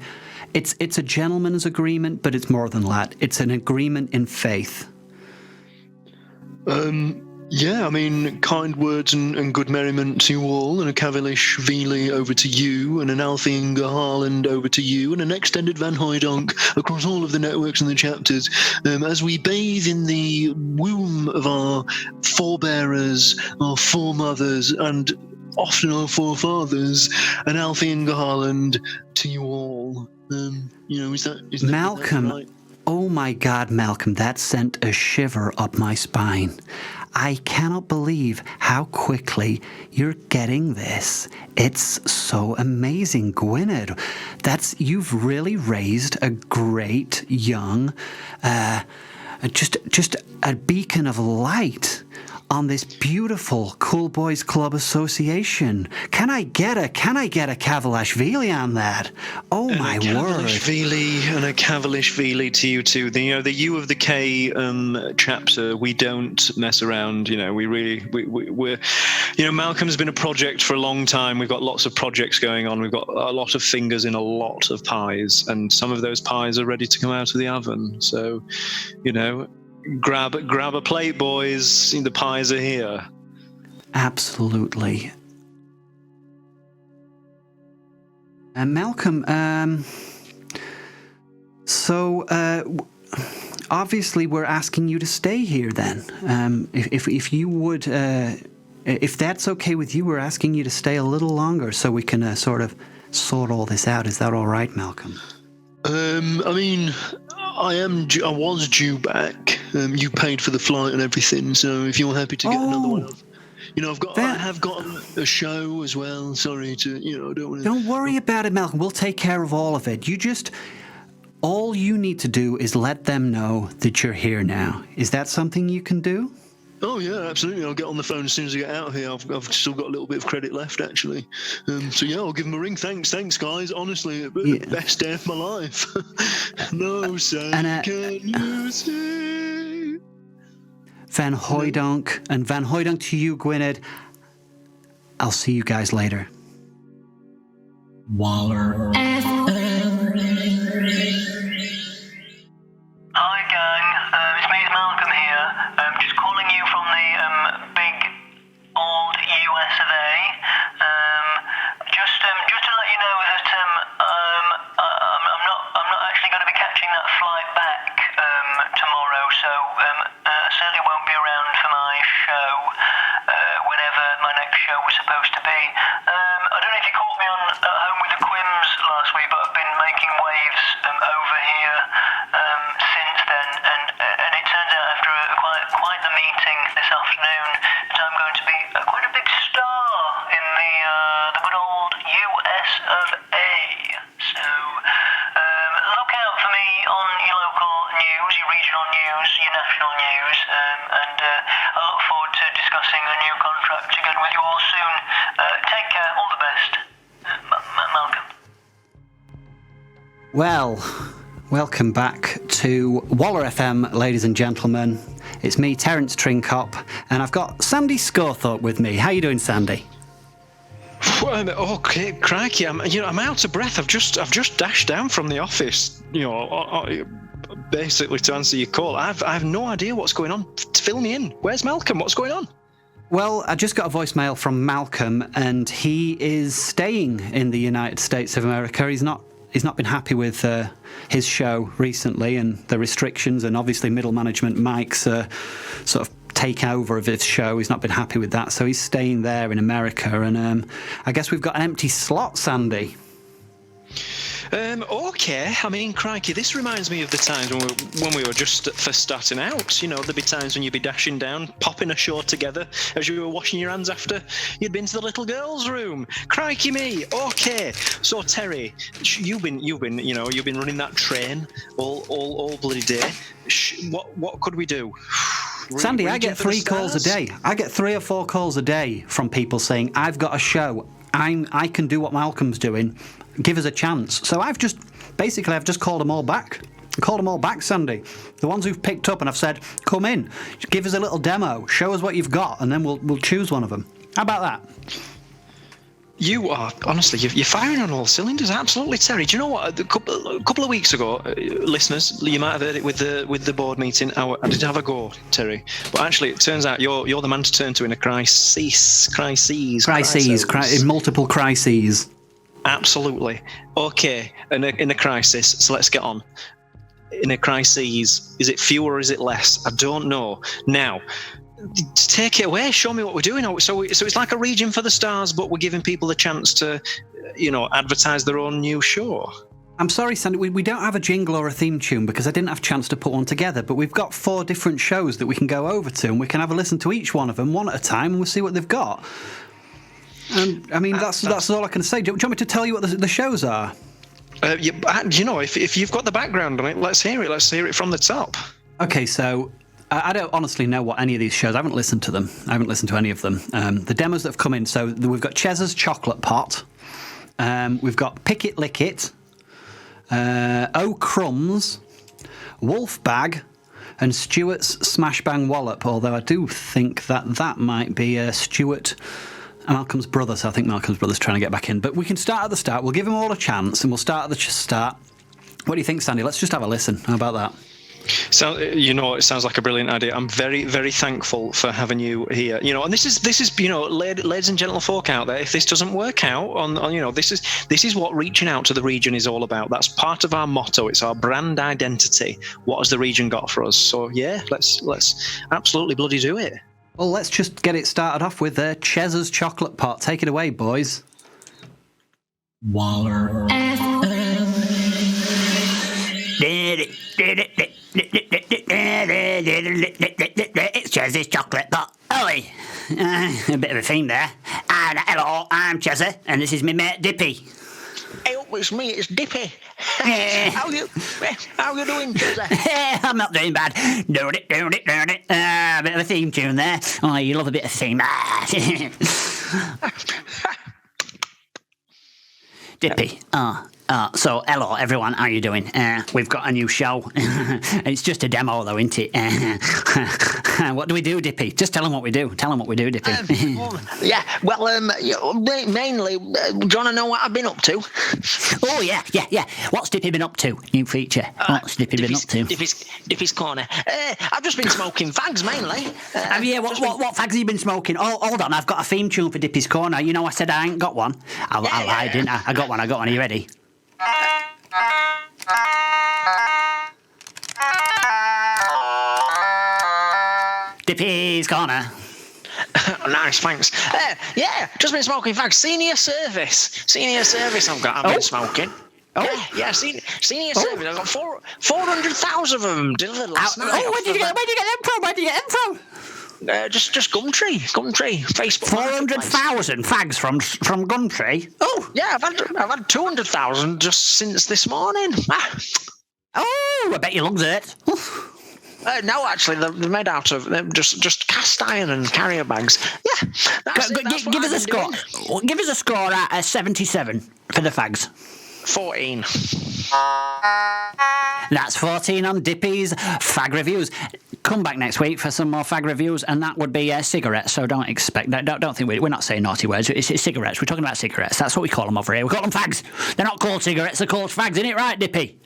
it's a gentleman's agreement, but it's more than that. It's an agreement in faith. Yeah, kind words and good merriment to you all, and a Kavalishvili over to you, and an Alfinga Harland over to you, and an extended Van Hooydonk across all of the networks and the chapters, as we bathe in the womb of our forebearers, our foremothers, and often our forefathers, an Alfinga Harland to you all. Is that Malcolm, right? Oh my God, Malcolm, that sent a shiver up my spine. I cannot believe how quickly you're getting this. It's so amazing, Gwynedd. You've really raised a great young, just a beacon of light on this beautiful Cool Boys Club association. Can I get a Kavalishvili on that? Oh my word! And a Kavalishvili to you too. The U of the K chapter. We don't mess around. We're Malcolm's been a project for a long time. We've got lots of projects going on. We've got a lot of fingers in a lot of pies, and some of those pies are ready to come out of the oven. So, grab a plate, boys. The pies are here. Absolutely. And Malcolm, obviously we're asking you to stay here then. If you would, if that's okay with you, we're asking you to stay a little longer so we can sort of sort all this out. Is that all right, Malcolm? I was due back. You paid for the flight and everything, so if you're happy to get another one, I have got a show as well. Sorry to, I don't want to. Don't worry about it, Malcolm. We'll take care of all of it. All you need to do is let them know that you're here now. Is that something you can do? Oh yeah, absolutely. I'll get on the phone as soon as I get out here. I've still got a little bit of credit left, actually. So yeah, I'll give them a ring. Thanks, guys. Honestly, best day of my life. No, sir. Can you see? Van Hooydonk, and Van Hooydonk to you, Gwynedd. I'll see you guys later. Waller. Hi gang, it's me, Malcolm here. Just calling you from the big old US of A. Just to let you know that I'm not actually going to be catching that flight back tomorrow, so certainly won't be around for my show whenever my next show was supposed to be. I don't know if you caught me on At Home with the Quims last week, but I've been making waves over here since then, and it turns out after quite the meeting this afternoon that I'm going to be quite a big star in the good old US of A. So look out for me on your local news, your regional news, your national news, and I look forward to discussing a new contract again with you all soon. Take care, all the best. Malcolm. Well, welcome back to WallerFM, ladies and gentlemen. It's me, Terence Trincop, and I've got Sandy Scorthorpe with me. How you doing, Sandy? Okay, crikey! I'm out of breath. I've just dashed down from the office. Basically to answer your call. I have no idea what's going on. Fill me in. Where's Malcolm? What's going on? Well, I just got a voicemail from Malcolm, and he is staying in the United States of America. He's not been happy with his show recently and the restrictions, and obviously middle management Mike's sort of take over of his show. He's not been happy with that, so he's staying there in America, and I guess we've got an empty slot, Sandy. Okay. I mean, crikey, this reminds me of the times when we were just first starting out. There'd be times when you'd be dashing down, popping a show together as you were washing your hands after you'd been to the little girls' room. Crikey me. Okay. So Terry, you've been running that train all bloody day. What could we do? Sandy, I get 3 calls a day. I get 3 or 4 calls a day from people saying, I've got a show. I can do what Malcolm's doing. Give us a chance. So I've just called them all back. I called them all back, Sandy. The ones who've picked up, and I've said, come in, give us a little demo, show us what you've got, and then we'll choose one of them. How about that? You are, honestly, you're firing on all cylinders, absolutely, Terry. Do you know what? A couple of weeks ago, listeners, you might have heard it with the board meeting. I did have a go, Terry, but actually, it turns out you're the man to turn to in a crises, in multiple crises. Absolutely. Okay, in a crisis. So let's get on. In a crisis, is it fewer or is it less? I don't know. Now, take it away. Show me what we're doing. So it's like a region for the stars, but we're giving people the chance to, advertise their own new show. I'm sorry, Sandy, we don't have a jingle or a theme tune because I didn't have a chance to put one together, but we've got 4 different shows that we can go over to, and we can have a listen to each one of them one at a time, and we'll see what they've got. And I mean, that's all I can say. Do you want me to tell you what the shows are? If you've got the background on it, let's hear it. Let's hear it from the top. Okay, so I don't honestly know what any of these shows. I haven't listened to them. I haven't listened to any of them. The demos that have come in. So we've got Chez's Chocolate Pot. We've got Pick It, Lick It. Crumbs. Wolf Bag. And Stuart's Smash Bang Wallop. Although I do think that might be Stuart... Malcolm's brother, so I think Malcolm's brother's trying to get back in. But we can start at the start. We'll give them all a chance, and we'll start at the start. What do you think, Sandy? Let's just have a listen. How about that? So, it sounds like a brilliant idea. I'm very, very thankful for having you here. And this is ladies and gentle folk out there. If this doesn't work out, this is what reaching out to the region is all about. That's part of our motto. It's our brand identity. What has the region got for us? So, yeah, let's absolutely bloody do it. Well, let's just get it started off with Chez's Chocolate Pot. Take it away, boys. Waller. It's Chez's Chocolate Pot. Oi! A bit of a theme there. And hello, I'm Chezzy, and this is my mate Dippy. Hey, it's me, it's Dippy. How you doing, Chezzy? I'm not doing bad. Doing it. A bit of a theme tune there. Oh, you love a bit of theme. Dippy, So, hello everyone, how are you doing? We've got a new show. It's just a demo though, isn't it? What do we do, Dippy? Just tell them what we do. Tell them what we do, Dippy. Mainly, do you want to know what I've been up to? Oh, yeah. What's Dippy been up to? New feature. What's Dippy been up to? Dippy's Corner. I've just been smoking fags, mainly. What fags have you been smoking? Oh, hold on, I've got a theme tune for Dippy's Corner. You know I said I ain't got one. I lied, didn't I? I got one. Are you ready? Dippy's Corner. Nice, thanks. Just been smoking fags. Senior service I've been smoking. Yeah, senior service. I've got 400,000 of them delivered last night. Where did you get them from? Just Gumtree, Facebook. 400,000 fags from Gumtree. Oh, yeah, I've had 200,000 just since this morning. Oh, I bet your lungs hurt. No, actually, they're made out of just cast iron and carrier bags. Yeah, give us a score. Give us a score at 77 for the fags. 14. That's 14 on Dippy's fag reviews. Come back next week for some more fag reviews, and that would be cigarettes. So don't expect that. Don't think we're not saying naughty words. It's cigarettes. We're talking about cigarettes. That's what we call them over here. We call them fags. They're not called cigarettes. They're called fags. Isn't it right, Dippy?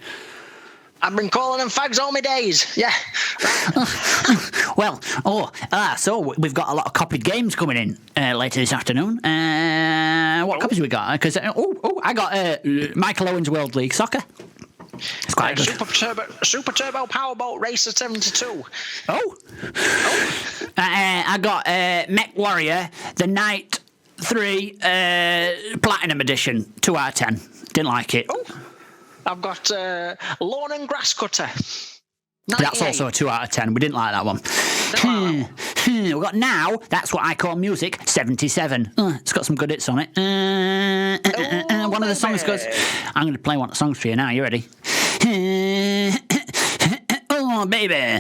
I've been calling them fags all my days. Yeah. So we've got a lot of copied games coming in later this afternoon. What copies we got? Because I got Michael Owen's World League Soccer. It's quite good. Super Turbo Powerboat Racer 72. I got Mech Warrior, the Night 3 Platinum Edition, 2 out of 10. Didn't like it. I've got Lawn and Grass Cutter. 98. That's also a 2 out of 10. We didn't like that one. We've got Now, That's What I Call Music, 77. It's got some good hits on it. One of the songs goes... I'm going to play one of the songs for you now. You ready? Oh, baby.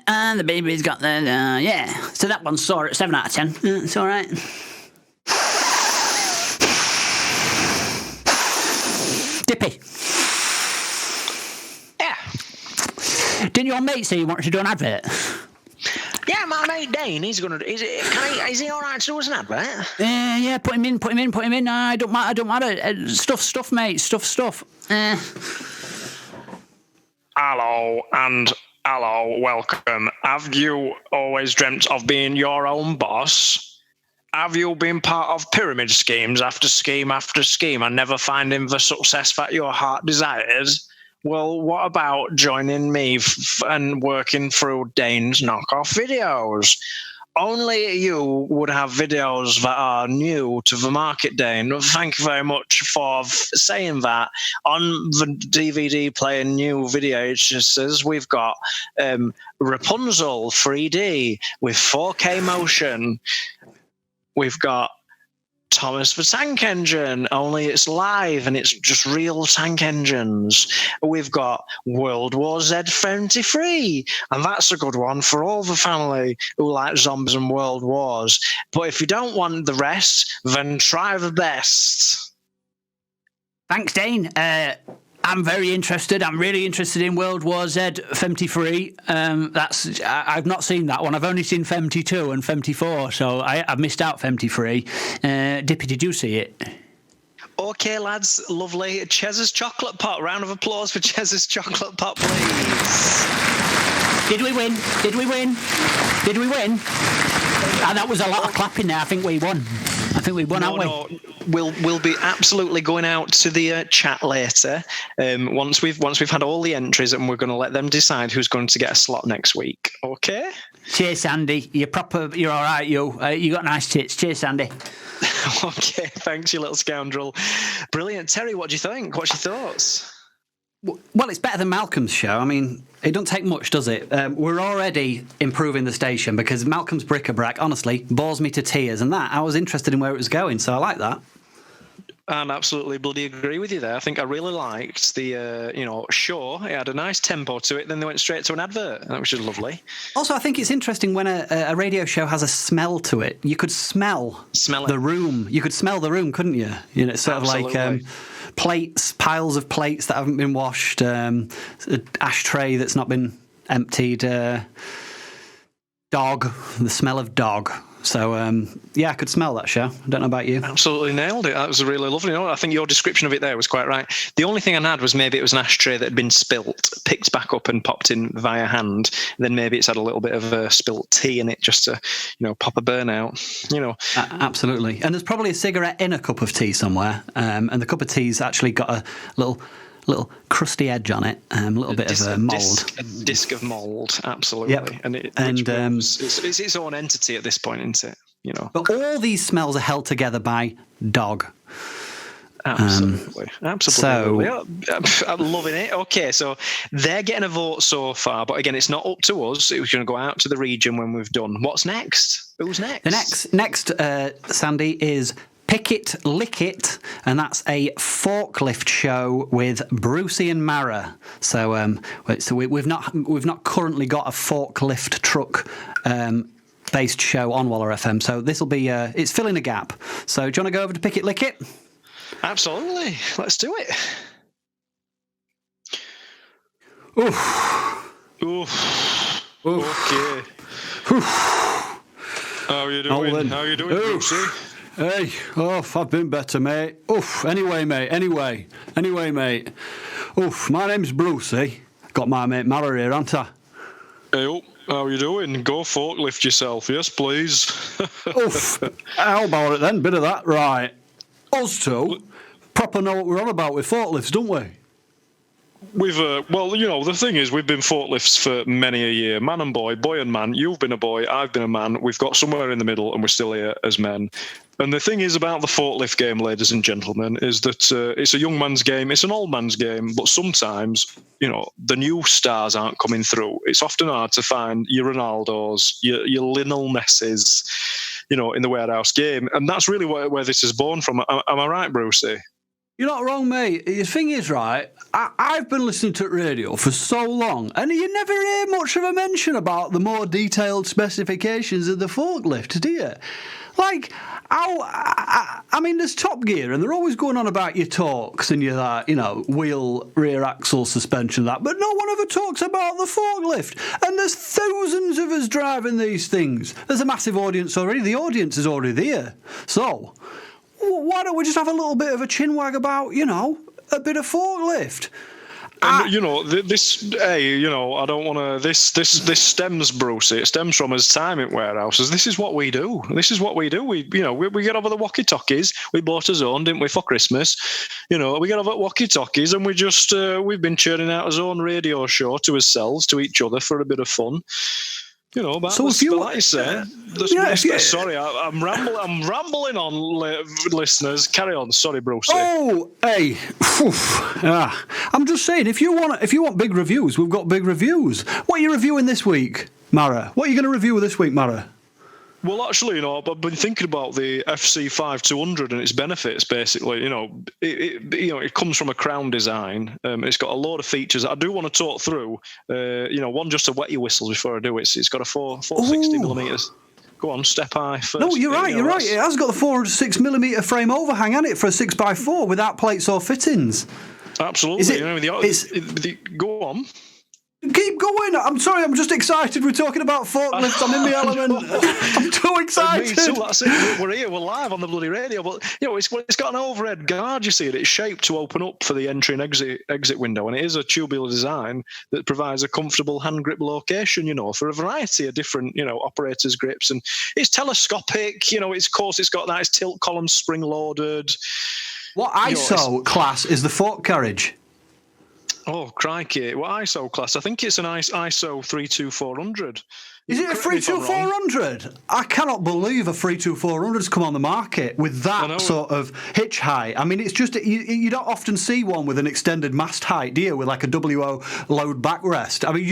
And the baby's got the... yeah. So that one saw it 7 out of 10. It's all right. Dippy. Yeah. Didn't your mate say you wanted to do an advert? Yeah, my mate Dane, he's gonna. Is he all right to do us an advert? Yeah. Put him in. I don't matter. Stuff, mate. Stuff. Hello, welcome. Have you always dreamt of being your own boss? Have you been part of pyramid schemes after scheme after scheme and never finding the success that your heart desires? Well, what about joining me and working through Dane's knockoff videos? Only you would have videos that are new to the market, Dane. Thank you very much for saying that. On the DVD player new VHSs, we've got Rapunzel 3D with 4K motion. We've got Thomas the Tank Engine, only it's live and it's just real tank engines. We've got World War Z 23, and that's a good one for all the family who like zombies and world wars. But if you don't want the rest, then try the best. Thanks, Dane. I'm very interested. I'm really interested in World War Z 53. I've not seen that one. I've only seen 52 and 54, so I've missed out 53. Dippy, did you see it? Okay, lads, lovely. Chez's Chocolate Pot. Round of applause for Chez's Chocolate Pot, please. Did we win? That was a lot of clapping there. I think we won, haven't we? No. We'll be absolutely going out to the chat later. Once we've had all the entries, and we're going to let them decide who's going to get a slot next week. Okay. Cheers, Sandy. You're all right. You got nice tits. Cheers, Sandy. Okay, thanks, you little scoundrel. Brilliant, Terry. What do you think? What's your thoughts? Well, it's better than Malcolm's show. I mean, it don't take much, does it? We're already improving the station because Malcolm's bric-a-brac, honestly, bores me to tears. And that, I was interested in where it was going, so I like that. And absolutely bloody agree with you there. I think I really liked the, show. It had a nice tempo to it. Then they went straight to an advert, which is lovely. Also, I think it's interesting when a radio show has a smell to it. You could smell the room. You could smell the room, couldn't you? It's sort of like plates, piles of plates that haven't been washed, an ashtray that's not been emptied, dog, the smell of dog. So, I could smell that show. I don't know about you. Absolutely nailed it. That was really lovely. I think your description of it there was quite right. The only thing I'd add was maybe it was an ashtray that had been spilt, picked back up and popped in via hand. Then maybe it's had a little bit of spilt tea in it just to, pop a burnout. Absolutely. And there's probably a cigarette in a cup of tea somewhere. And the cup of tea's actually got a little crusty edge on it, a little bit of mould. A disc of mould, absolutely. Yep. It's its own entity at this point, isn't it? But all these smells are held together by dog. Absolutely. So, I'm loving it. Okay, so they're getting a vote so far, but again, it's not up to us. It was going to go out to the region when we've done. What's next? Who's next? The next, Sandy, is Pick It, Lick It, and that's a forklift show with Brucey and Mara. So, we've not currently got a forklift truck based show on WallerFM. So this will be it's filling a gap. So do you want to go over to Pick It, Lick It? Absolutely. Let's do it. Oof. Okay. Oof. How you doing? How you doing, Brucey? Hey, I've been better, mate. Anyway, mate. My name's Brucey. Got my mate Mara here, haven't I? Hey, how you doing? Go forklift yourself, yes, please. How about it then? Bit of that, right. Us two, proper know what we're on about with forklifts, don't we? We've, the thing is, we've been forklifts for many a year. Man and boy and man. You've been a boy, I've been a man. We've got somewhere in the middle, and we're still here as men. And the thing is about the forklift game, ladies and gentlemen, is that it's a young man's game, it's an old man's game, but sometimes, the new stars aren't coming through. It's often hard to find your Ronaldos, your Lionel Messis, in the warehouse game. And that's really where this is born from. Am I right, Brucey? You're not wrong, mate. The thing is, right, I've been listening to radio for so long, and you never hear much of a mention about the more detailed specifications of the forklift, do you? Like, there's Top Gear, and they're always going on about your torques and your wheel, rear axle, suspension, that, but no one ever talks about the forklift. And there's thousands of us driving these things. There's a massive audience already. The audience is already there. So, why don't we just have a little bit of a chinwag about, a bit of forklift? And, I don't want to. This stems, Brucey. It stems from his time in warehouses. This is what we do. We get over the walkie-talkies. We bought his own, didn't we, for Christmas? We get over walkie-talkies, and we've been churning out his own radio show to ourselves, to each other, for a bit of fun. So if you like say, sorry, I'm rambling on, listeners. Carry on. Sorry, Brucey. Oh, hey, I'm just saying, if you want big reviews, we've got big reviews. What are you reviewing this week, Mara? What are you going to review this week, Mara? Well, actually, I've been thinking about the FC5200 and its benefits. Basically, it comes from a Crown design. It's got a load of features that I do want to talk through. One just to wet your whistles before I do it. It's got a 460 millimeters. Go on, step high first. No, you're right. It has got the 406 millimeter frame overhang on it for a 6x4 without plates or fittings. Absolutely. Go on. Keep going. I'm sorry, I'm just excited. We're talking about forklifts. I'm in the element. I'm too excited. Me too, that's it. We're here. We're live on the bloody radio. But, it's got an overhead guard, you see it. It's shaped to open up for the entry and exit window. And it is a tubular design that provides a comfortable hand grip location, for a variety of different, operators' grips. And it's telescopic. It's got that. It's tilt column spring loaded. What ISO class is the fork carriage? Oh, crikey. What ISO class? I think it's an ISO 32400. Is it a 32400? I cannot believe a 32400's come on the market with that sort of hitch height. I mean, it's just, you don't often see one with an extended mast height, do you, with like a WO load backrest. I mean,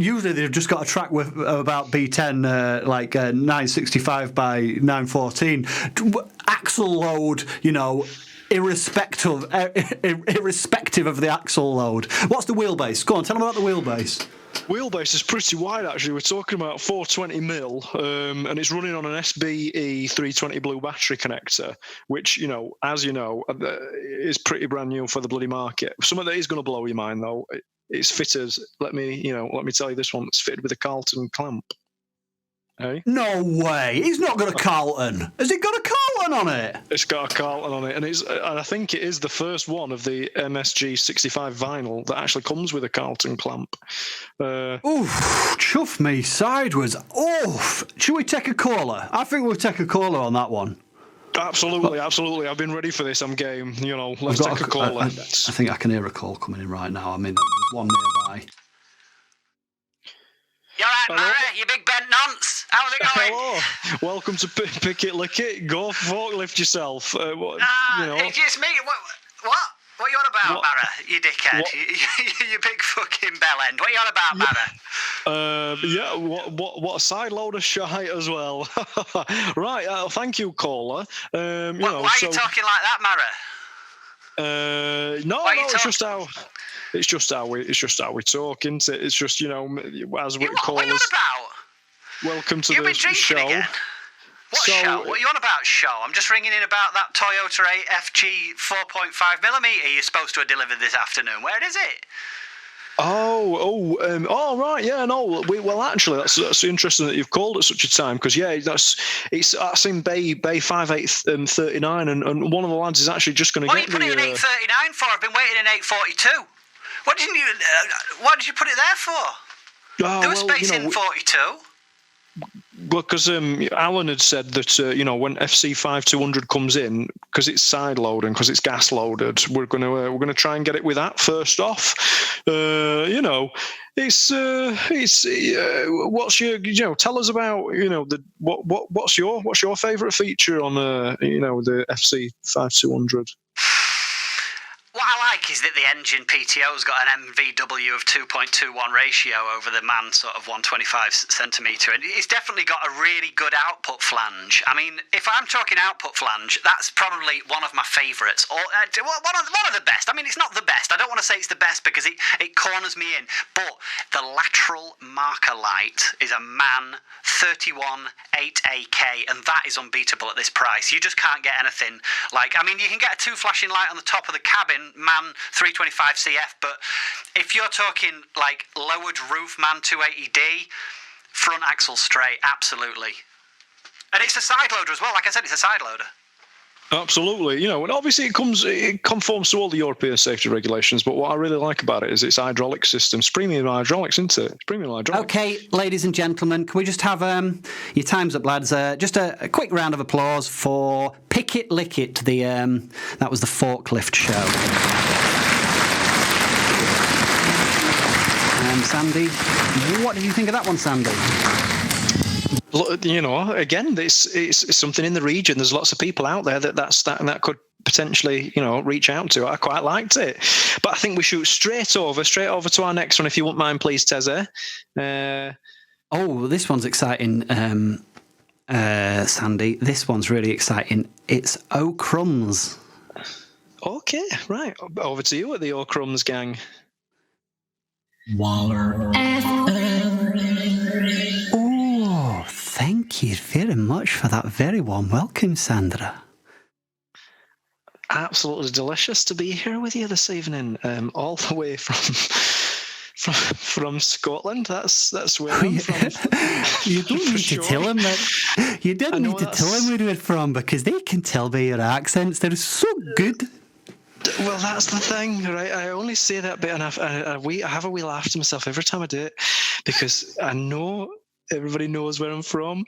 usually they've just got a track with about B10, 965 by 914. Axle load, irrespective of the axle load. What's the wheelbase? Go on, tell them about the wheelbase. Wheelbase is pretty wide, actually. We're talking about 420mm, and it's running on an SBE 320 blue battery connector, which, as you know, is pretty brand new for the bloody market. Something that is going to blow your mind, though. It's fitted. Let me tell you this one. It's fitted with a Carlton clamp. Hey? No way! It's not got a Carlton. Has it got a Carlton on it? It's got a Carlton on it, and I think it is the first one of the MSG 65 vinyl that actually comes with a Carlton clamp. Oof! Chuff me sideways. Oof! Should we take a caller? I think we'll take a caller on that one. Absolutely. I've been ready for this. I'm game. Let's take a caller. I think I can hear a call coming in right now. I mean, there's one nearby. You alright, Mara? You big bent nonce? How's it going? Hello. Welcome to Pick It, Lick It. Go forklift yourself. It's just me. What? What are you on about, Mara? You dickhead. You big fucking bellend. What are you on about, Mara? What a side load of shite as well. Right, thank you, caller. Why are you talking like that, Mara? No, it's just how we talk, isn't it? It's just, as we call What are you on about? Welcome to You've the been drinking show. Again? What show? What are you on about, show? I'm just ringing in about that Toyota 8 FG 4.5mm you're supposed to have delivered this afternoon. Where is it? Right, yeah, no. Well, actually, that's interesting that you've called at such a time, because that's in Bay 5839, and one of the lads is actually just going to get. What are you putting in 839 for? I've been waiting in 842. What did you put it there for? There was space in 42. Well, because Alan had said that when FC5200 comes in, because it's side loading, because it's gas loaded, we're gonna try and get it with that first off. What's your tell us about what's your favourite feature on the FC5200? What I like is that the engine PTO's got an MVW of 2.21 ratio over the man sort of 125 centimetre, and it's definitely got a really good output flange. I mean, if I'm talking output flange, that's probably one of my favourites, or one of the best. I mean, it's not the best. I don't want to say it's the best because it corners me in, but the lateral marker light is a MAN 31 8AK, and that is unbeatable at this price. You just can't get anything like. I mean, you can get a 2 flashing light on the top of the cabin, MAN 325 CF, but if you're talking like lowered roof MAN 280D, front axle straight, absolutely. And it's a side loader as well. Like I said, it's a side loader. Absolutely, and obviously it conforms to all the European safety regulations, but what I really like about it is its hydraulic system. It's premium hydraulics, isn't it? It's premium hydraulics. Okay, ladies and gentlemen, can we just have your time's up, lads? Just a quick round of applause for Pick It, Lick It, that was the forklift show. Sandy, what did you think of that one, Sandy? Again, it's something in the region. There's lots of people out there that could potentially, reach out to. I quite liked it, but I think we shoot straight over to our next one, if you wouldn't mind, please, Tezza. This one's exciting, Sandy. This one's really exciting. It's Crumbs. Okay, right. Over to you at the Crumbs gang. Oh, thank you very much for that very warm welcome, Sandra. Absolutely delicious to be here with you this evening, all the way from Scotland. That's where I'm from. You don't need to tell him that. You didn't need to tell him where we're from, because they can tell by your accents. They're so good. Well, that's the thing, right? I only say that bit, and I have a wee laugh to myself every time I do it, because I know everybody knows where I'm from.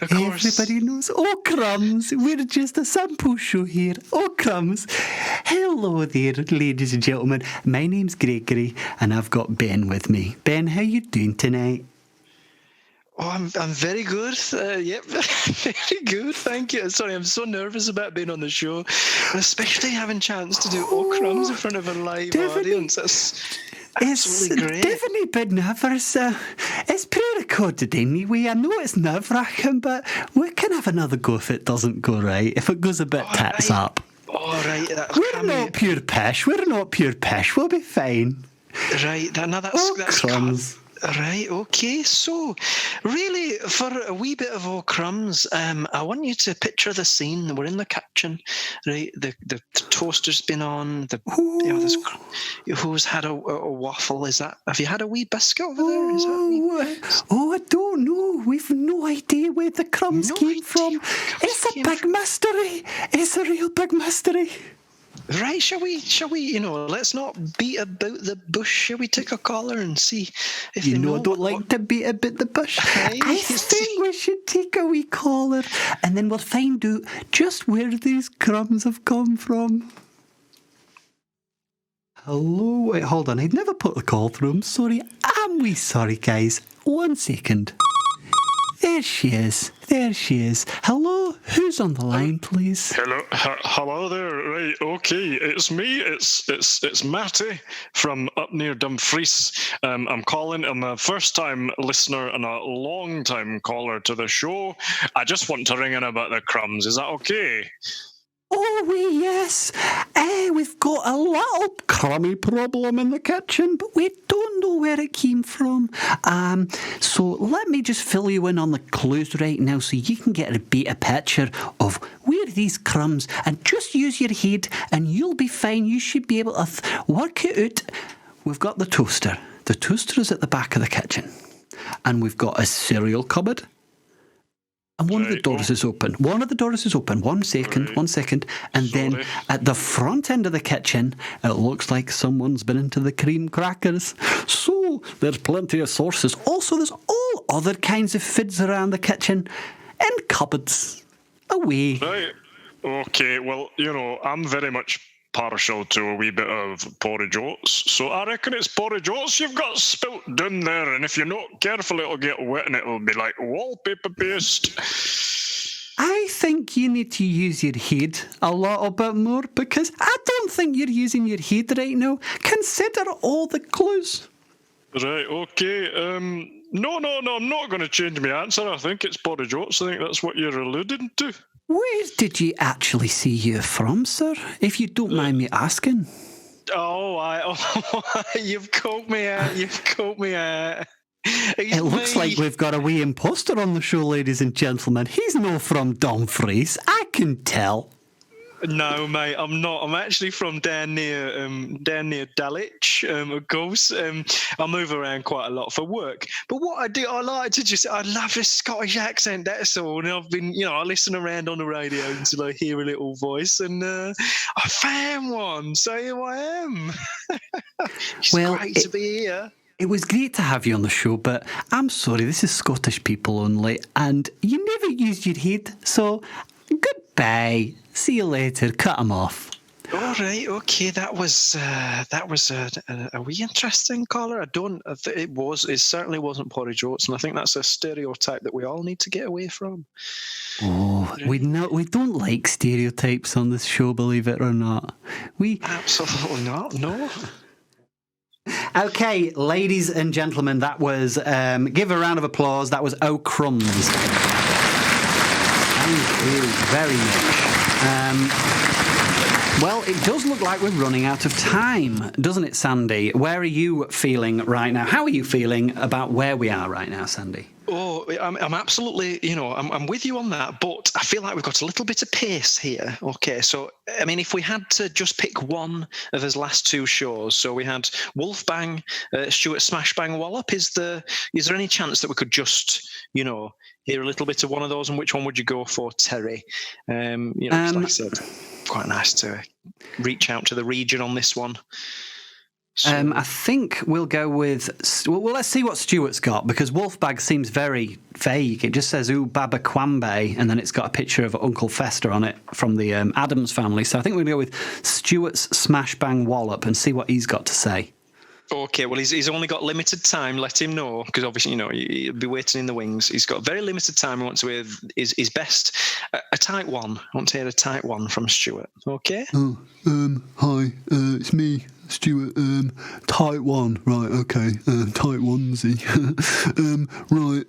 Of course. Everybody knows. Oh, Crumbs. We're just a sample show here. Oh, Crumbs. Hello there, ladies and gentlemen. My name's Gregory, and I've got Ben with me. Ben, how you doing tonight? Oh, I'm very good. Yep, very good. Thank you. Sorry, I'm so nervous about being on the show, especially having a chance to do Crumbs in front of a live audience. That's absolutely great. It's definitely a bit nervous. It's pre-recorded anyway. I know it's nerve-wracking, but we can have another go if it doesn't go right. If it goes a bit tits up. All right. We're not pure pish. We'll be fine. Right. That's Crumbs. Right, okay. So, really, for a wee bit of Crumbs, I want you to picture the scene. We're in the kitchen, right? The toaster's been on. Who's had a waffle? Have you had a wee biscuit over there? Is that I don't know. We've no idea where the crumbs came from. It's a big mystery. It's a real big mystery. Right, shall we, let's not beat about the bush. Shall we take a caller and see if they know? I don't like to beat about the bush. I think we should take a wee caller and then we'll find out just where these crumbs have come from. Hello? Wait, hold on. I'd never put the call through. I'm sorry. I'm wee sorry, guys. 1 second. There she is. Hello? Who's on the line, please? Hello there. Right, okay. It's me. It's Matty from up near Dumfries. I'm calling. I'm a first-time listener and a long-time caller to the show. I just want to ring in about the crumbs. Is that okay? Oh, yes. We've got a little crummy problem in the kitchen, but we don't know where it came from. So let me just fill you in on the clues right now so you can get a better picture of where these crumbs, and just use your head and you'll be fine. You should be able to work it out. We've got the toaster. The toaster is at the back of the kitchen. And we've got a cereal cupboard. And one of the doors is open. 1 second. And then at the front end of the kitchen, it looks like someone's been into the cream crackers. So there's plenty of sources. Also, there's all other kinds of foods around the kitchen and cupboards. Away. Right. Okay. Well, I'm very much partial to a wee bit of porridge oats, so I reckon it's porridge oats you've got spilt down there, and if you're not careful it'll get wet and it'll be like wallpaper paste. I think you need to use your head a little bit more, because I don't think you're using your head right now. Consider all the clues. Right, okay. No, I'm not going to change my answer. I think it's porridge oats. I think that's what you're alluding to. Where did you actually see you from, sir? If you don't mind me asking. You've caught me out. It looks like we've got a wee imposter on the show, ladies and gentlemen. He's no from Dumfries. I can tell. No, mate, I'm not. I'm actually from down near Dulwich, of course. I move around quite a lot for work. But what I do, I love this Scottish accent, that's all. And I've been, I listen around on the radio until I hear a little voice, and I found one. So here I am. It's great to be here. It was great to have you on the show, but I'm sorry, this is Scottish people only, and you never used your head, so goodbye. See you later. Cut him off. All right, okay. That was a wee interesting caller. It certainly wasn't porridge oats, and I think that's a stereotype that we all need to get away from. Oh, we don't like stereotypes on this show, believe it or not. Absolutely not. No. Okay, ladies and gentlemen, that was give a round of applause. That was Crumbs. Thank you very much. Well, it does look like we're running out of time, doesn't it, Sandy? Where are you feeling right now? How are you feeling about where we are right now, Sandy? Oh, I'm absolutely, I'm with you on that, but I feel like we've got a little bit of pace here. Okay, so, I mean, if we had to just pick one of his last two shows, so we had Wolfbang, Stuart Smash Bang Wallop, is there any chance that we could just, hear a little bit of one of those, and which one would you go for, Terry? Like I said, quite nice to reach out to the region on this one. So. I think we'll go with... Well, let's see what Stuart's got, because Wolfbag seems very vague. It just says, ooh, Baba Kwambe, and then it's got a picture of Uncle Fester on it from the Addams family. So I think we'll go with Stuart's Smash Bang Wallop and see what he's got to say. Okay, well, he's only got limited time. Let him know, because obviously, he'll be waiting in the wings. He's got very limited time. He wants to hear his best. A tight one. I want to hear a tight one from Stuart. Okay? Hi, it's me, Stuart, tight one. Right, okay. Tight onesie. Right,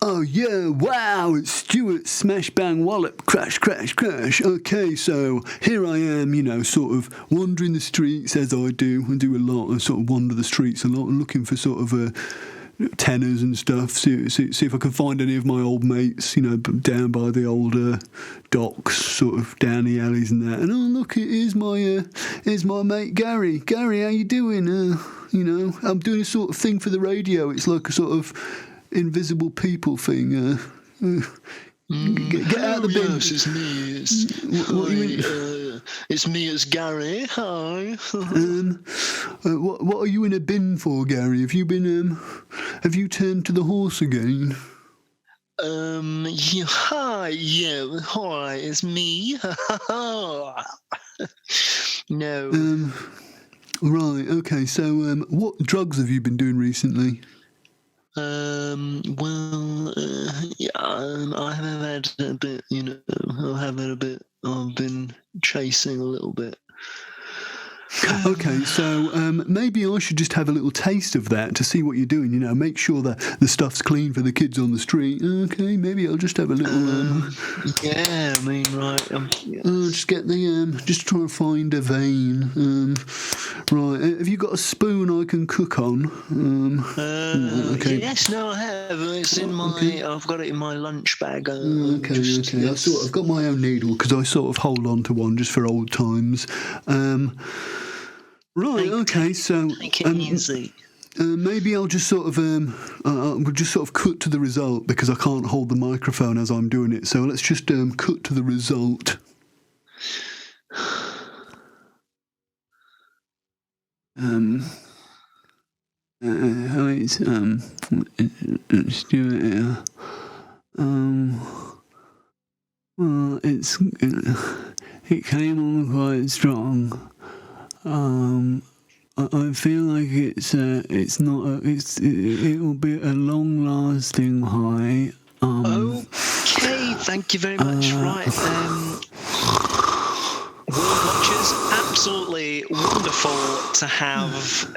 oh yeah, wow, it's Stuart Smash Bang Wallop Crash Crash Crash. Okay, so here I am, sort of wandering the streets as I do. I do a lot. I sort of wander the streets a lot and looking for sort of tenors and stuff. See if I can find any of my old mates, down by the old docks, sort of down the alleys and that. And look, here's my mate Gary. Gary, how you doing? I'm doing a sort of thing for the radio. It's like a sort of invisible people thing. Get out of the bin. Yes, it's me. It's me. It's Gary. Hi. What are you in a bin for, Gary? Have you been? Have you turned to the horse again? Yeah, hi. Yeah. Hi. It's me. No. Right. Okay. So, what drugs have you been doing recently? Well, yeah, I have had a bit, I've been chasing a little bit. Okay, so maybe I should just have a little taste of that to see what you're doing, make sure that the stuff's clean for the kids on the street. Okay, maybe I'll just have a little... Yeah, I mean, right. Just get the... just try and find a vein. Right, have you got a spoon I can cook on? Okay. Yes, no, I have. It's in my... Okay. I've got it in my lunch bag. Okay. Yes. I've got my own needle because I sort of hold on to one just for old times. Right. Okay. So take it easy. Maybe I'll just sort of cut to the result because I can't hold the microphone as I'm doing it. So let's just cut to the result. It's Stuart here. Well, it came on quite strong. I feel like it will be a long-lasting high. Okay, thank you very much. Right, World Watchers, absolutely wonderful to have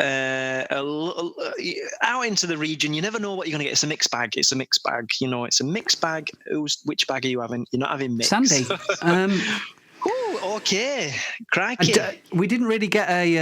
out into the region. You never know what you're going to get. It's a mixed bag. It's a mixed bag. It's a mixed bag. Which bag are you having? You're not having mixed. Sandy. Ooh, okay. Crikey. We didn't really get a...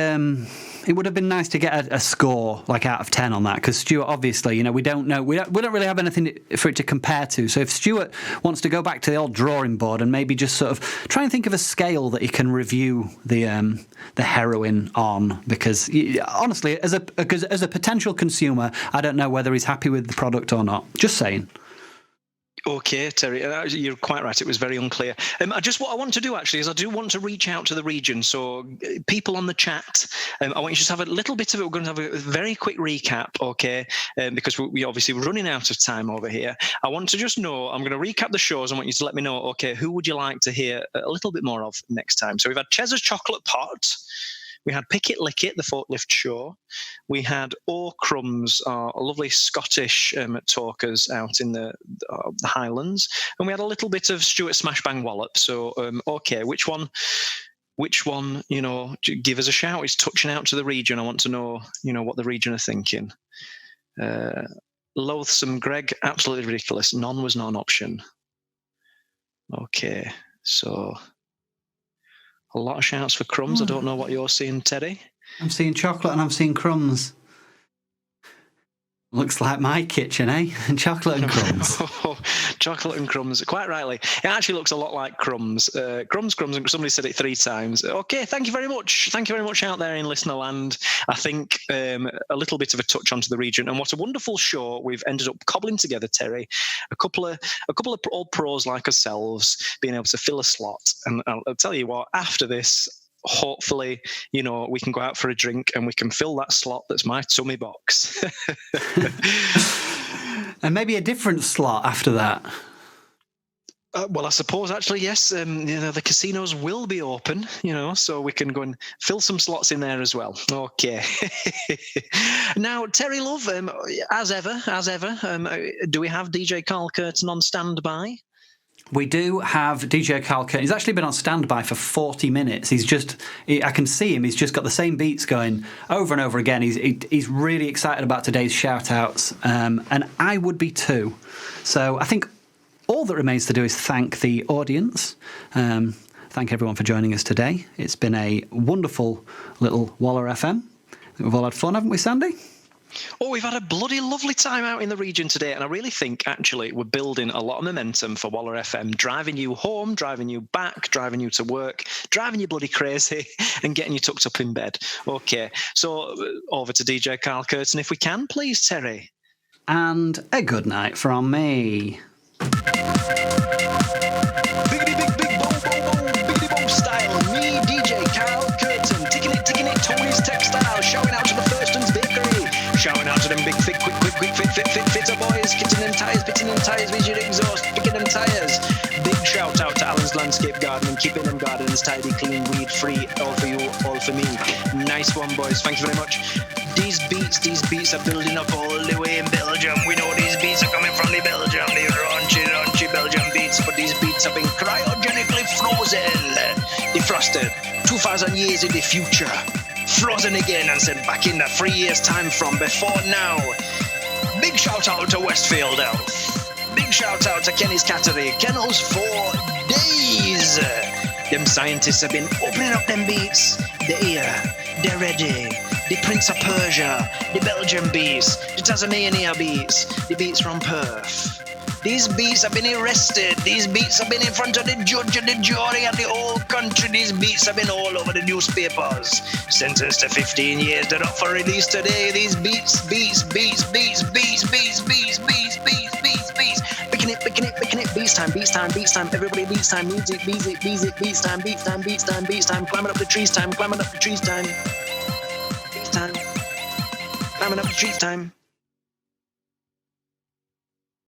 it would have been nice to get a score, like out of 10 on that, because Stuart, obviously, we don't know. We don't really have anything for it to compare to. So if Stuart wants to go back to the old drawing board and maybe just sort of try and think of a scale that he can review the heroin on, because honestly, as a potential consumer, I don't know whether he's happy with the product or not. Just saying. Okay, Terry, you're quite right. It was very unclear. What I want to do actually is I do want to reach out to the region. So people on the chat, I want you to just have a little bit of it. We're going to have a very quick recap, okay? Because we obviously we're running out of time over here. I want to just know, I'm going to recap the shows. I want you to let me know, okay, who would you like to hear a little bit more of next time? So we've had Chez's Chocolate Pot. We had Pick It Lick It, the forklift show. We had Crumbs, our lovely Scottish talkers out in the Highlands. And we had a little bit of Stuart Smash Bang Wallop. So, okay, which one, give us a shout. It's touching out to the region. I want to know, what the region are thinking. Loathsome Greg, absolutely ridiculous. None was not an option. Okay, so... a lot of shouts for Crumbs. I don't know what you're seeing, Teddy. I'm seeing chocolate and I'm seeing crumbs. Looks like my kitchen, eh? Chocolate and crumbs. Chocolate and crumbs. Quite rightly. It actually looks a lot like crumbs. Crumbs, and somebody said it 3 times. Okay, thank you very much. Thank you very much out there in listener land. I think a little bit of a touch onto the region. And what a wonderful show we've ended up cobbling together, Terry. A couple of old pros like ourselves being able to fill a slot. And I'll tell you what, after this, hopefully, we can go out for a drink and we can fill that slot that's my tummy box. And maybe a different slot after that. Well, I suppose actually, yes. The casinos will be open, so we can go and fill some slots in there as well. Okay. Now, Terry Love, as ever, do we have DJ Carl Curtin on standby? We do have DJ Carl Curtin. He's actually been on standby for 40 minutes. I can see him. He's just got the same beats going over and over again. He's really excited about today's shout-outs, and I would be too. So I think all that remains to do is thank the audience. Thank everyone for joining us today. It's been a wonderful little Waller FM. We've all had fun, haven't we, Sandy? Oh, we've had a bloody lovely time out in the region today, and I really think, actually, we're building a lot of momentum for Waller FM, driving you home, driving you back, driving you to work, driving you bloody crazy, and getting you tucked up in bed. Okay, so over to DJ Carl Curtin, if we can, please, Terry. And a good night from me. Biggity big bow, biggity bow style. Me, DJ Carl Curtin, ticking it, Tony's Textile, shouting out to the Thurston's Bakery, shouting out to them big, fit, quick, fitter boys, kitting them tyres, with your exhaust, picking them tyres. Big shout out to Alan's Landscape Garden and keeping them gardens tidy, clean, weed free, all for you, all for me. Nice one, boys. Thank you very much. These beats are building up all the way in Belgium. We know these beats are coming from the Belgium, the raunchy Belgium beats, but these beats have been cryogenically frozen, defrosted, 2,000 years in the future, frozen again and sent back in the 3 years time from before now. Big shout out to Westfield Health. Big shout out to Kenny's Cattery, Kennels for days. Them scientists have been opening up them beats. They're here, they're ready. The Prince of Persia, the Belgian beats, the Tasmania beats, the beats from Perth. These beats have been arrested. These beats have been in front of the judge and the jury and the whole country. These beats have been all over the newspapers. Sentenced to 15 years. They're up for release today. These beats. Picking it. Beats time. Everybody beats time. Music. Beats time. Climbing up the trees time. Climbing up the trees time.